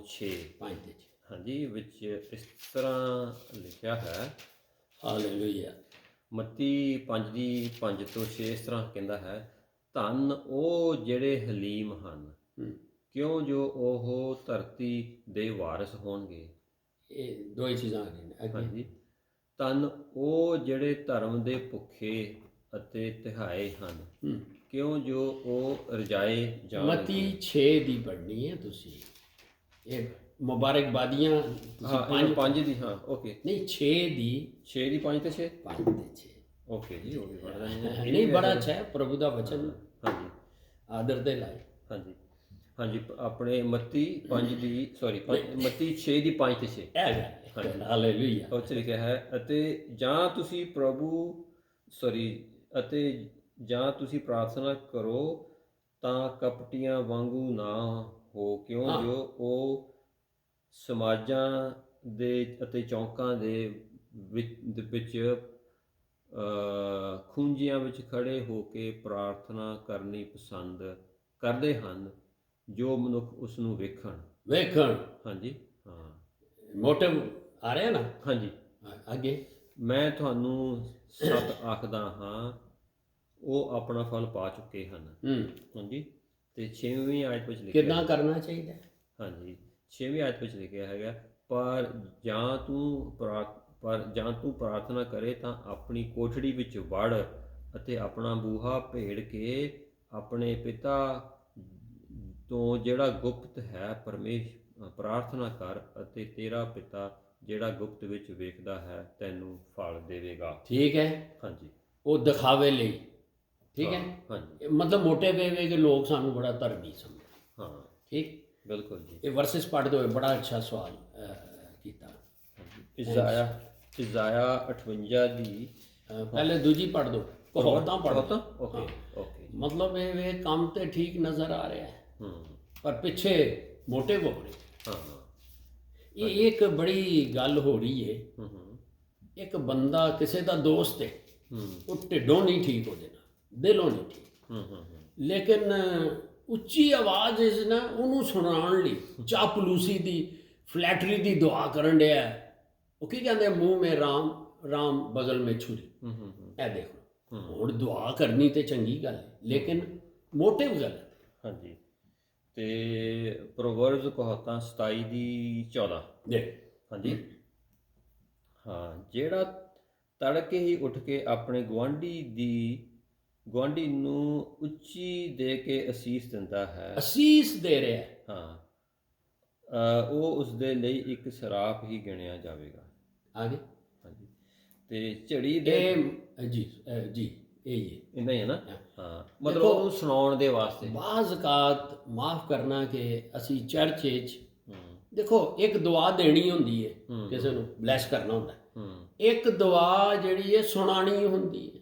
6। 5 ਦੇ ਹਾਂਜੀ, ਵਿੱਚ ਇਸ ਤਰ੍ਹਾਂ ਲਿਖਿਆ ਹੈ। ਹਾਲੇਲੂਇਆ। ਮੱਤੀ 5 ਦੀ 5 ਤੋਂ 6 ਇਸ ਤਰ੍ਹਾਂ ਕਹਿੰਦਾ ਹੈ, ਧੰਨ ਉਹ ਜਿਹੜੇ ਹਲੀਮ ਹਨ, ਕਿਉਂ ਜੋ ਉਹ ਧਰਤੀ ਦੇ ਵਾਰਿਸ ਹੋਣਗੇ। ਇਹ ਦੋ ਹੀ ਚੀਜ਼ਾਂ ਆ ਰਹੀਆਂ। ਹਾਂਜੀ, ਧੰਨ ਉਹ ਜਿਹੜੇ ਧਰਮ ਦੇ ਭੁੱਖੇ ਅਤੇ ਤਿਹਾਏ ਹਨ, ਕਿਉਂ ਜੋ ਉਹ ਰਜਾਏ ਜਾਣਗੇ। ਮੱਤੀ 6 ਦੀ ਪੜ੍ਹਨੀ ਹੈ ਤੁਸੀਂ। ਇਹ ਮੁਬਾਰਕਬਾਦੀਆਂ ਹਾਂ 5 ਦੀ। ਹਾਂ ਓਕੇ, ਨਹੀਂ 6 ਦੀ 6 ਦੀ 5 ਤੇ 6। 5 ਤੇ 6 ਓਕੇ ਜੀ, ਉਹ ਵੀ ਪੜ੍ਹਦਾ ਨਹੀਂ, ਬੜਾ ਅੱਛਾ ਹੈ। ਪ੍ਰਭੂ ਦਾ ਵਚਨ ਹਾਂਜੀ ਆਦਰ ਦੇ ਲਾਇ। ਹਾਂਜੀ ਹਾਂਜੀ, ਆਪਣੇ ਮੱਤੀ 5 ਦੀ ਮੱਤੀ 6 ਦੀ 5 ਤੇ 6। ਹਾਲੇਲੂਇਆ। ਉਹ 'ਚ ਲਿਖਿਆ ਹੈ, ਅਤੇ ਜਾਂ ਤੁਸੀਂ ਪ੍ਰਾਰਥਨਾ ਕਰੋ ਤਾਂ ਕਪਟੀਆਂ ਵਾਂਗੂ ਨਾ ਹੋ, ਕਿਉਂ ਜੋ ਉਹ ਸਮਾਜਾਂ ਦੇ ਅਤੇ ਚੌਂਕਾਂ ਦੇ ਵਿੱਚ ਖੂੰਜਿਆਂ ਵਿੱਚ ਖੜੇ ਹੋ ਕੇ ਪ੍ਰਾਰਥਨਾ ਕਰਨੀ ਪਸੰਦ ਕਰਦੇ ਹਨ, ਜੋ ਮਨੁੱਖ ਉਸ ਨੂੰ ਵੇਖਣ। ਹਾਂਜੀ ਹਾਂ, ਮੋਟਿਵ ਆ ਰਿਹਾ ਨਾ। ਹਾਂਜੀ ਅੱਗੇ, ਮੈਂ ਤੁਹਾਨੂੰ ਸੱਚ ਆਖਦਾ ਹਾਂ, ਉਹ ਆਪਣਾ ਫਲ ਪਾ ਚੁੱਕੇ ਹਨ। ਹਾਂਜੀ, ਤੇ 6ਵੀਂ ਆਇਤ ਵਿੱਚ ਲਿਖਿਆ ਕਿੱਦਾਂ ਕਰਨਾ ਚਾਹੀਦਾ। ਹਾਂਜੀ 6ਵੀਂ ਆਇਤ ਵਿੱਚ ਲਿਖਿਆ ਹੈਗਾ, ਪਰ ਜਾਂ ਤੂੰ ਪ੍ਰਾਰਥਨਾ ਕਰੇ ਤਾਂ ਆਪਣੀ ਕੋਠੜੀ ਵਿੱਚ ਵੜ ਅਤੇ ਆਪਣਾ ਬੂਹਾ ਭੇੜ ਕੇ ਆਪਣੇ ਪਿਤਾ ਤੋਂ ਜਿਹੜਾ ਗੁਪਤ ਹੈ ਪ੍ਰਾਰਥਨਾ ਕਰ, ਅਤੇ ਤੇਰਾ ਪਿਤਾ ਜਿਹੜਾ ਗੁਪਤ ਵਿੱਚ ਵੇਖਦਾ ਹੈ ਤੈਨੂੰ ਫਲ ਦੇਵੇਗਾ। ਠੀਕ ਹੈ। ਹਾਂਜੀ, ਉਹ ਦਿਖਾਵੇ ਲਈ। ਠੀਕ ਹੈ। ਹਾਂਜੀ, ਮਤਲਬ ਮੋਟੇ ਵੇ ਕੇ ਲੋਕ ਸਾਨੂੰ ਬੜਾ ਧਰਮੀ ਸਮਝਦੇ। ਹਾਂ ਠੀਕ, ਬਿਲਕੁਲ ਜੀ। ਇਹ ਵਰਸਿਸ ਪੜ੍ਹਦੇ ਹੋਏ ਬੜਾ ਅੱਛਾ ਸਵਾਲ ਕੀਤਾ। ਇਜ਼ਾਇਆ 58 ਦੀ ਪਹਿਲੇ ਦੂਜੀ ਪੜ੍ਹ ਦੋ, ਕਹਾਵਤਾਂ ਪੜ੍ਹ ਦੋ। ਓਕੇ ਮਤਲਬ ਇਹ ਕੰਮ ਤੇ ਠੀਕ ਨਜ਼ਰ ਆ ਰਿਹਾ ਹੈ, ਪਰ ਪਿੱਛੇ ਮੋਟੇ ਹੋ ਰਹੇ। ਹਾਂ, ਇਹ ਇੱਕ ਬੜੀ ਗੱਲ ਹੋ ਰਹੀ ਹੈ। ਇੱਕ ਬੰਦਾ ਕਿਸੇ ਦਾ ਦੋਸਤ ਹੈ, ਉਹ ਢਿੱਡੋਂ ਨਹੀਂ ਠੀਕ ਹੋ ਜਾਣਾ, ਦਿਲੋਂ ਨਹੀਂ ਠੀਕ, ਲੇਕਿਨ ਉੱਚੀ ਆਵਾਜ਼ ਇਸ ਨਾ ਉਹਨੂੰ ਸੁਣਾਉਣ ਲਈ ਚਾਪਲੂਸੀ ਦੀ, ਫਲੈਟਰੀ ਦੀ ਦੁਆ ਕਰਨ ਡਿਆ। ਉਹ ਕੀ ਕਹਿੰਦੇ, ਮੂੰਹ ਮੇ ਰਾਮ ਬਗਲ ਮੇ ਛੁਰੀ। ਇਹ ਦੇਖੋ, ਹੁਣ ਦੁਆ ਕਰਨੀ ਤੇ ਚੰਗੀ ਗੱਲ ਹੈ, ਲੇਕਿਨ ਮੋਟਿਵ ਗਲਤ। ਹਾਂਜੀ, ਤੇ ਪ੍ਰੋਵਰਬਸ ਕਹਾਵਤਾਂ 27 ਦੀ 14। ਹਾਂਜੀ ਹਾਂ, ਜਿਹੜਾ ਤੜਕੇ ਹੀ ਉੱਠ ਕੇ ਆਪਣੇ ਗੁਆਂਢੀ ਨੂੰ ਉੱਚੀ ਦੇ ਕੇ ਅਸੀਸ ਦਿੰਦਾ ਹੈ, ਅਸੀਸ ਦੇ ਰਿਹਾ ਹੈ, ਹਾਂ, ਉਹ ਉਸ ਦੇ ਲਈ ਇੱਕ ਸਰਾਪ ਹੀ ਗਿਣਿਆ ਜਾਵੇਗਾ। ਆਗੇ ਹਾਂਜੀ, ਤੇ ਝੜੀ ਦੇ ਜੀ ਇਹ ਇੰਨਾ ਹੀ ਹੈ ਨਾ। ਹਾਂ, ਮਤਲਬ ਉਹਨੂੰ ਸੁਣਾਉਣ ਦੇ ਵਾਸਤੇ ਬਾਜ਼ ਔਕਾਤ ਮਾਫ ਕਰਨਾ ਕਿ ਅਸੀਂ ਚਰਚ ਵਿੱਚ ਦੇਖੋ ਇੱਕ ਦੁਆ ਦੇਣੀ ਹੁੰਦੀ ਹੈ, ਕਿਸੇ ਨੂੰ ਬਲੈਸ ਕਰਨਾ ਹੁੰਦਾ, ਇੱਕ ਦੁਆ ਜਿਹੜੀ ਹੈ ਸੁਣਾਣੀ ਹੁੰਦੀ ਹੈ।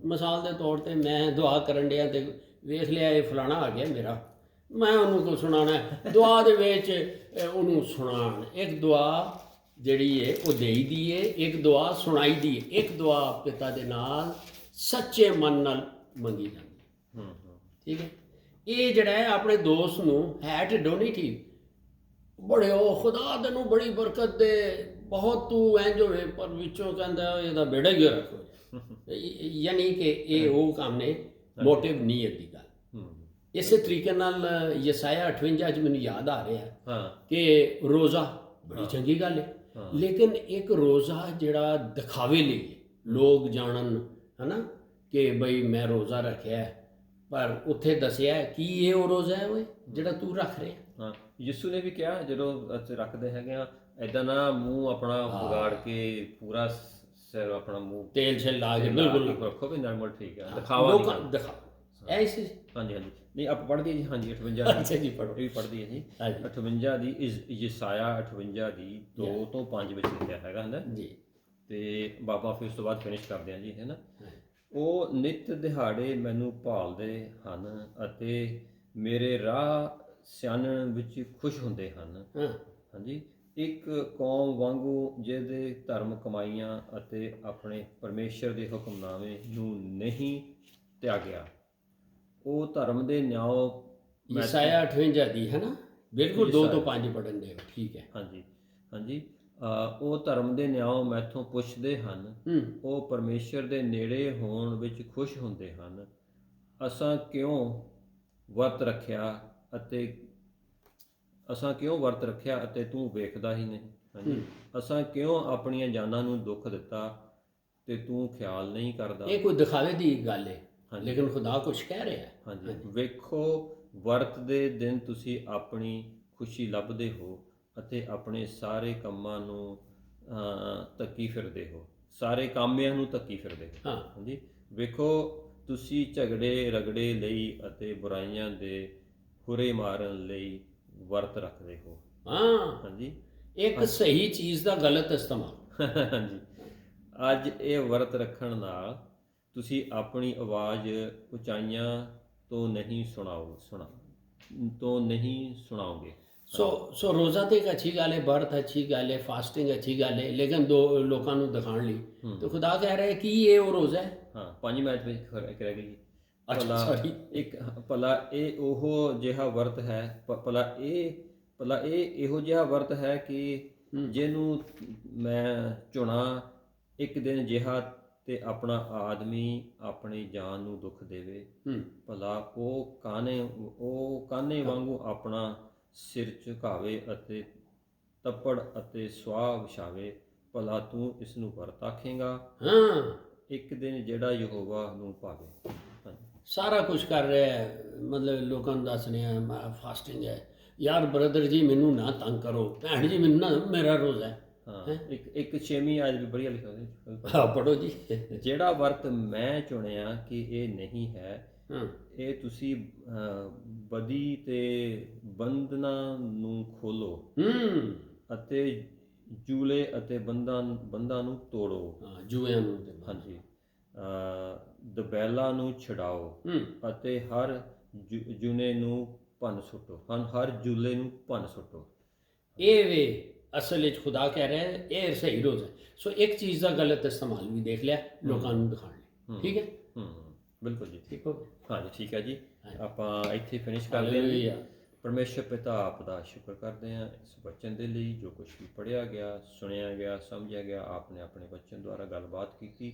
ਮਿਸਾਲ ਦੇ ਤੌਰ ਤੇ ਮੈਂ ਦੁਆ ਕਰਨ ਡਿਆ ਤੇ ਵੇਖ ਲਿਆ ਇਹ ਫਲਾਣਾ ਆ ਗਿਆ ਮੇਰਾ, ਮੈਂ ਉਹਨੂੰ ਕੋ ਸੁਣਾਉਣਾ, ਦੁਆ ਦੇ ਵਿੱਚ ਉਹਨੂੰ ਸੁਣਾਉਣ। ਇੱਕ ਦੁਆ ਜਿਹੜੀ ਹੈ ਉਹ ਦੇਈ ਦੀ ਹੈ, ਇੱਕ ਦੁਆ ਸੁਣਾਈ ਦੀ ਹੈ, ਇੱਕ ਦੁਆ ਪਿਤਾ ਦੇ ਨਾਲ ਸੱਚੇ ਮਨ ਨਾਲ ਮੰਗੀ ਜਾਂਦੀ। ਠੀਕ ਹੈ। ਇਹ ਜਿਹੜਾ ਹੈ ਆਪਣੇ ਦੋਸਤ ਨੂੰ ਹੈ ਢਿੱਡੋਂ ਨਹੀਂ ਠੀਕ, ਬੜੇ ਉਹ ਖੁਦਾ ਤੈਨੂੰ ਬੜੀ ਬਰਕਤ ਦੇ, ਬਹੁਤ ਤੂੰ ਇੰਝ ਹੋਵੇ, ਪਰ ਵਿੱਚੋਂ ਕਹਿੰਦਾ ਇਹਦਾ ਬੇੜਾ ਹੀ ਰੱਖੋ। ਯਾਨੀ ਕਿ ਇਹ ਉਹ ਕੰਮ ਨੇ, ਮੋਟਿਵ ਨੀਅਤ ਦੀ ਗੱਲ। ਇਸੇ ਤਰੀਕੇ ਨਾਲ ਯਸਾਇਆ 58 'ਚ ਮੈਨੂੰ ਯਾਦ ਆ ਰਿਹਾ ਕਿ ਰੋਜ਼ਾ ਬੜੀ ਚੰਗੀ ਗੱਲ ਹੈ, ਲੇਕਿਨ ਇੱਕ ਰੋਜ਼ਾ ਜਿਹੜਾ ਦਿਖਾਵੇ ਲਈ ਲੋਕ ਜਾਣਨ, ਹੈ ਨਾ, ਕਿ ਬਈ ਮੈਂ ਰੋਜ਼ਾ ਰੱਖਿਆ, ਪਰ ਉੱਥੇ ਦੱਸਿਆ ਕੀ ਇਹ ਉਹ ਰੋਜ਼ਾ ਹੈ ਓਏ ਜਿਹੜਾ ਤੂੰ ਰੱਖ ਰਿਹਾ। ਹਾਂ, ਯਿਸੂ ਨੇ ਵੀ ਕਿਹਾ ਜਦੋਂ ਅਸੀਂ ਰੱਖਦੇ ਹੈਗੇ ਆ, ਐਦਾਂ ਨਾ ਮੂੰਹ ਆਪਣਾ ਵਿਗਾੜ ਕੇ ਪੂਰਾ ਸਿਰ ਆਪਣਾ ਮੂੰਹ ਤੇਲ ਛੇ ਲਾ ਕੇ ਬਿਲਕੁਲ ਰੱਖੋ ਵੀ ਨਾਰਮਲ ਠੀਕ ਹੈ, ਦਿਖਾਵਾ ਨਹੀਂ ਦਿਖਾਵਾ ਐਸੀ। ਹਾਂਜੀ ਹਾਂਜੀ, ਨਹੀਂ ਆਪ ਪੜ੍ਹਦੀ ਜੀ, ਹਾਂਜੀ 58 ਅੱਛਾ ਜੀ, ਪੜ੍ਹੋ, ਇਹ ਵੀ ਪੜ੍ਹਦੀ ਹੈ ਜੀ। 58 ਦੀ ਯਸਾਇਆ 58 ਦੀ 2 ਤੋਂ 5 ਵਿੱਚ ਲਿਖਿਆ ਹੈਗਾ ਹੈ ਜੀ। ਤੇ ਬਾਬਾ ਫਿਰ ਉਸ ਤੋਂ ਬਾਅਦ ਫਿਨਿਸ਼ ਕਰਦੇ ਆ ਜੀ, ਹੈ ਨਾ। ਉਹ ਨਿਤ ਦਿਹਾੜੇ ਮੈਨੂੰ ਭਾਲਦੇ ਹਨ ਅਤੇ ਮੇਰੇ ਰਾਹ ਸਿਆਣਨ ਵਿੱਚ ਖੁਸ਼ ਹੁੰਦੇ ਹਨ। ਹਾਂਜੀ, ਇੱਕ ਕੌਮ ਵਾਂਗੂ ਜਿਹਦੇ ਧਰਮ ਕਮਾਈਆਂ ਅਤੇ ਆਪਣੇ ਪਰਮੇਸ਼ਰ ਦੇ ਹੁਕਮਨਾਮੇ ਨੂੰ ਨਹੀਂ ਤਿਆਗਿਆ। ਉਹ ਧਰਮ ਦੇ ਨਿਆਂ ਯਸਾਇਆ 58 ਦੀ, ਹੈ ਨਾ, ਬਿਲਕੁਲ 2 ਤੋਂ 5 ਪੜ੍ਹਨ ਦੇ, ਠੀਕ ਹੈ। ਹਾਂਜੀ ਹਾਂਜੀ, ਉਹ ਧਰਮ ਦੇ ਨਿਆਂ ਮੈਥੋਂ ਪੁੱਛਦੇ ਹਨ, ਉਹ ਪਰਮੇਸ਼ਰ ਦੇ ਨੇੜੇ ਹੋਣ ਵਿੱਚ ਖੁਸ਼ ਹੁੰਦੇ ਹਨ। ਅਸਾਂ ਕਿਉਂ ਵਰਤ ਰੱਖਿਆ ਅਤੇ ਤੂੰ ਵੇਖਦਾ ਹੀ ਨਹੀਂ। ਹਾਂਜੀ, ਅਸਾਂ ਕਿਉਂ ਆਪਣੀਆਂ ਜਾਨਾਂ ਨੂੰ ਦੁੱਖ ਦਿੱਤਾ ਤੇ ਤੂੰ ਖਿਆਲ ਨਹੀਂ ਕਰਦਾ। ਇਹ ਕੋਈ ਦਿਖਾਵੇ ਦੀ ਗੱਲ ਹੈ, ਲੇਕਿਨ ਖੁਦਾ ਕੁਛ ਕਹਿ ਰਿਹਾ ਹੈ। ਹਾਂਜੀ, ਵੇਖੋ ਵਰਤ ਦੇ ਦਿਨ ਤੁਸੀਂ ਆਪਣੀ ਖੁਸ਼ੀ ਲੱਭਦੇ ਹੋ ਅਤੇ ਆਪਣੇ ਸਾਰੇ ਕੰਮਾਂ ਨੂੰ ਤੱਕੀ ਫਿਰਦੇ ਹੋ, ਸਾਰੇ ਕਾਮਿਆਂ ਨੂੰ ਤੱਕੀ ਫਿਰਦੇ ਹੋ। ਹਾਂਜੀ, ਵੇਖੋ ਤੁਸੀਂ ਝਗੜੇ ਰਗੜੇ ਲਈ ਅਤੇ ਬੁਰਾਈਆਂ ਦੇ ਹੁਰੇ ਮਾਰਨ ਲਈ ਵਰਤ ਰੱਖਦੇ ਹੋ। ਹਾਂਜੀ, ਇੱਕ ਸਹੀ ਚੀਜ਼ ਦਾ ਗਲਤ ਇਸਤੇਮਾਲ। ਹਾਂਜੀ, ਅੱਜ ਇਹ ਵਰਤ ਰੱਖਣ ਨਾਲ ਤੁਸੀਂ ਆਪਣੀ ਆਵਾਜ਼ ਉਚਾਈਆਂ ਤੋਂ ਨਹੀਂ ਸੁਣਾਓਗੇ। ਸੋ ਰੋਜ਼ਾ ਤੇ ਇੱਕ ਅੱਛੀ ਗੱਲ ਹੈ, ਵਰਤ ਅੱਛੀ ਗੱਲ ਹੈ, ਫਾਸਟਿੰਗ ਅੱਛੀ ਗੱਲ ਹੈ, ਲੇਕਿਨ ਦੋ ਲੋਕਾਂ ਨੂੰ ਦਿਖਾਉਣ ਲਈ ਤਾਂ ਖੁਦਾ ਕਹਿ ਰਿਹਾ ਕਿ ਇਹ ਉਹ ਰੋਜ਼ਾ ਹੈ। ਹਾਂ, 5 ਮਿੰਟ ਵਿੱਚ ਕਹਿ ਗਈ ਭਲਾ ਇਹ ਉਹ ਜਿਹਾ ਵਰਤ ਹੈ, ਭਲਾ ਇਹ ਇਹੋ ਜਿਹਾ ਵਰਤ ਹੈ ਕਿ ਜਿਹਨੂੰ ਮੈਂ ਚੁਣਾ, ਇੱਕ ਦਿਨ ਜਿਹਾ ਤੇ ਆਪਣਾ ਆਦਮੀ ਆਪਣੀ ਜਾਨ ਨੂੰ ਦੁੱਖ ਦੇਵੇ। ਭਲਾ ਉਹ ਕਾਨੇ ਵਾਂਗੂ ਆਪਣਾ ਸਿਰ ਝੁਕਾਵੇ ਅਤੇ ਤੱਪੜ ਅਤੇ ਸੁਆਹ ਵਿਛਾਵੇ। ਭਲਾ ਤੂੰ ਇਸ ਨੂੰ ਵਰਤ ਆਖੇਂਗਾ, ਇੱਕ ਦਿਨ ਜਿਹੜਾ ਯਹੋਵਾ ਨੂੰ ਭਾਵੇ। ਸਾਰਾ ਕੁਝ ਕਰ ਰਿਹਾ ਹੈ, ਮਤਲਬ ਲੋਕਾਂ ਨੂੰ ਦੱਸ ਰਿਹਾ ਫਾਸਟਿੰਗ ਹੈ। ਯਾਰ ਬ੍ਰਦਰ ਜੀ ਮੈਨੂੰ ਨਾ ਤੰਗ ਕਰੋ, ਭੈਣ ਜੀ ਮੈਨੂੰ ਨਾ, ਮੇਰਾ ਰੋਜ਼ਾ ਹੈ। ਇੱਕ 6ਵੀਂ ਆਇਤ ਵੀ ਬੜੀਆ ਲਿਖਿਆ, ਪੜ੍ਹੋ ਜੀ। ਜਿਹੜਾ ਵਰਤ ਮੈਂ ਚੁਣਿਆ ਕਿ ਇਹ ਨਹੀਂ ਹੈ, ਇਹ ਤੁਸੀਂ ਬਦੀ ਤੇ ਬੰਧਨਾਂ ਨੂੰ ਖੋਲੋ ਅਤੇ ਜੂਲੇ ਅਤੇ ਬੰਧਾਂ ਨੂੰ ਤੋੜੋ। ਜੂਆਂ ਨੂੰ, ਹਾਂਜੀ, ਦਬੈਲਾ ਨੂੰ ਛਡਾਓ ਅਤੇ ਹਰ ਜੂਨੇ ਨੂੰ ਭੰਨ ਸੁੱਟੋ। ਹਰ ਜੂਲੇ ਨੂੰ ਭੰਨ ਸੁੱਟੋ। ਇਹ ਵੇ ਅਸਲ ਵਿੱਚ ਖੁਦਾ ਕਹਿ ਰਿਹਾ ਹੈ ਇਹ ਸਹੀ ਰੋਜ਼ ਹੈ। ਸੋ ਇੱਕ ਚੀਜ਼ ਦਾ ਗਲਤ ਇਸਤੇਮਾਲ ਵੀ ਦੇਖ ਲਿਆ ਲੋਕਾਂ ਨੂੰ ਦਿਖਾਉਣ ਲਈ। ਠੀਕ ਹੈ, ਬਿਲਕੁਲ ਜੀ, ਠੀਕ ਹੋ। ਹਾਂਜੀ, ਠੀਕ ਹੈ ਜੀ, ਆਪਾਂ ਇੱਥੇ ਫਿਨਿਸ਼ ਕਰਦੇ ਹਾਂ। ਪਰਮੇਸ਼ਰ ਪਿਤਾ ਆਪ ਦਾ ਸ਼ੁਕਰ ਕਰਦੇ ਹਾਂ ਇਸ ਵਚਨ ਦੇ ਲਈ, ਜੋ ਕੁਝ ਵੀ ਪੜ੍ਹਿਆ ਗਿਆ, ਸੁਣਿਆ ਗਿਆ, ਸਮਝਿਆ ਗਿਆ, ਆਪਨੇ ਆਪਣੇ ਵਚਨ ਦੁਆਰਾ ਗੱਲਬਾਤ ਕੀਤੀ।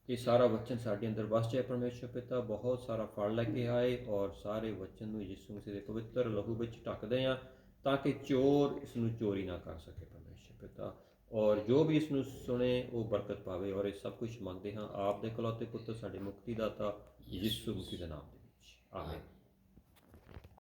ਇਹ ਸਾਰਾ ਵਚਨ ਸਾਡੇ ਅੰਦਰ ਵਸ ਜਾਏ। ਪਰਮੇਸ਼ਰ ਪਿਤਾ ਬਹੁਤ ਸਾਰਾ ਫਲ ਲੈ ਕੇ ਆਏ ਔਰ ਸਾਰੇ ਵਚਨ ਨੂੰ ਯਿਸੂ ਮਸੀਹ ਦੇ ਪਵਿੱਤਰ ਲਹੂ ਵਿੱਚ ਢੱਕਦੇ ਹਾਂ ਤਾਂ ਕਿ ਚੋਰ ਇਸ ਨੂੰ ਚੋਰੀ ਨਾ ਕਰ ਸਕੇ। ਪਰਮੇਸ਼ਰ ਪਿਤਾ, ਔਰ ਜੋ ਵੀ ਇਸ ਨੂੰ ਸੁਣੇ ਉਹ ਬਰਕਤ ਪਾਵੇ। ਔਰ ਇਹ ਸਭ ਕੁਝ ਮੰਗਦੇ ਹਾਂ ਆਪ ਦੇ ਇਕਲੌਤੇ ਪੁੱਤਰ ਸਾਡੇ ਮੁਕਤੀਦਾਤਾ ਯਿਸੂ ਮਸੀਹ ਦੇ ਨਾਮ ਦੇ ਵਿੱਚ, ਆਮੀਨ।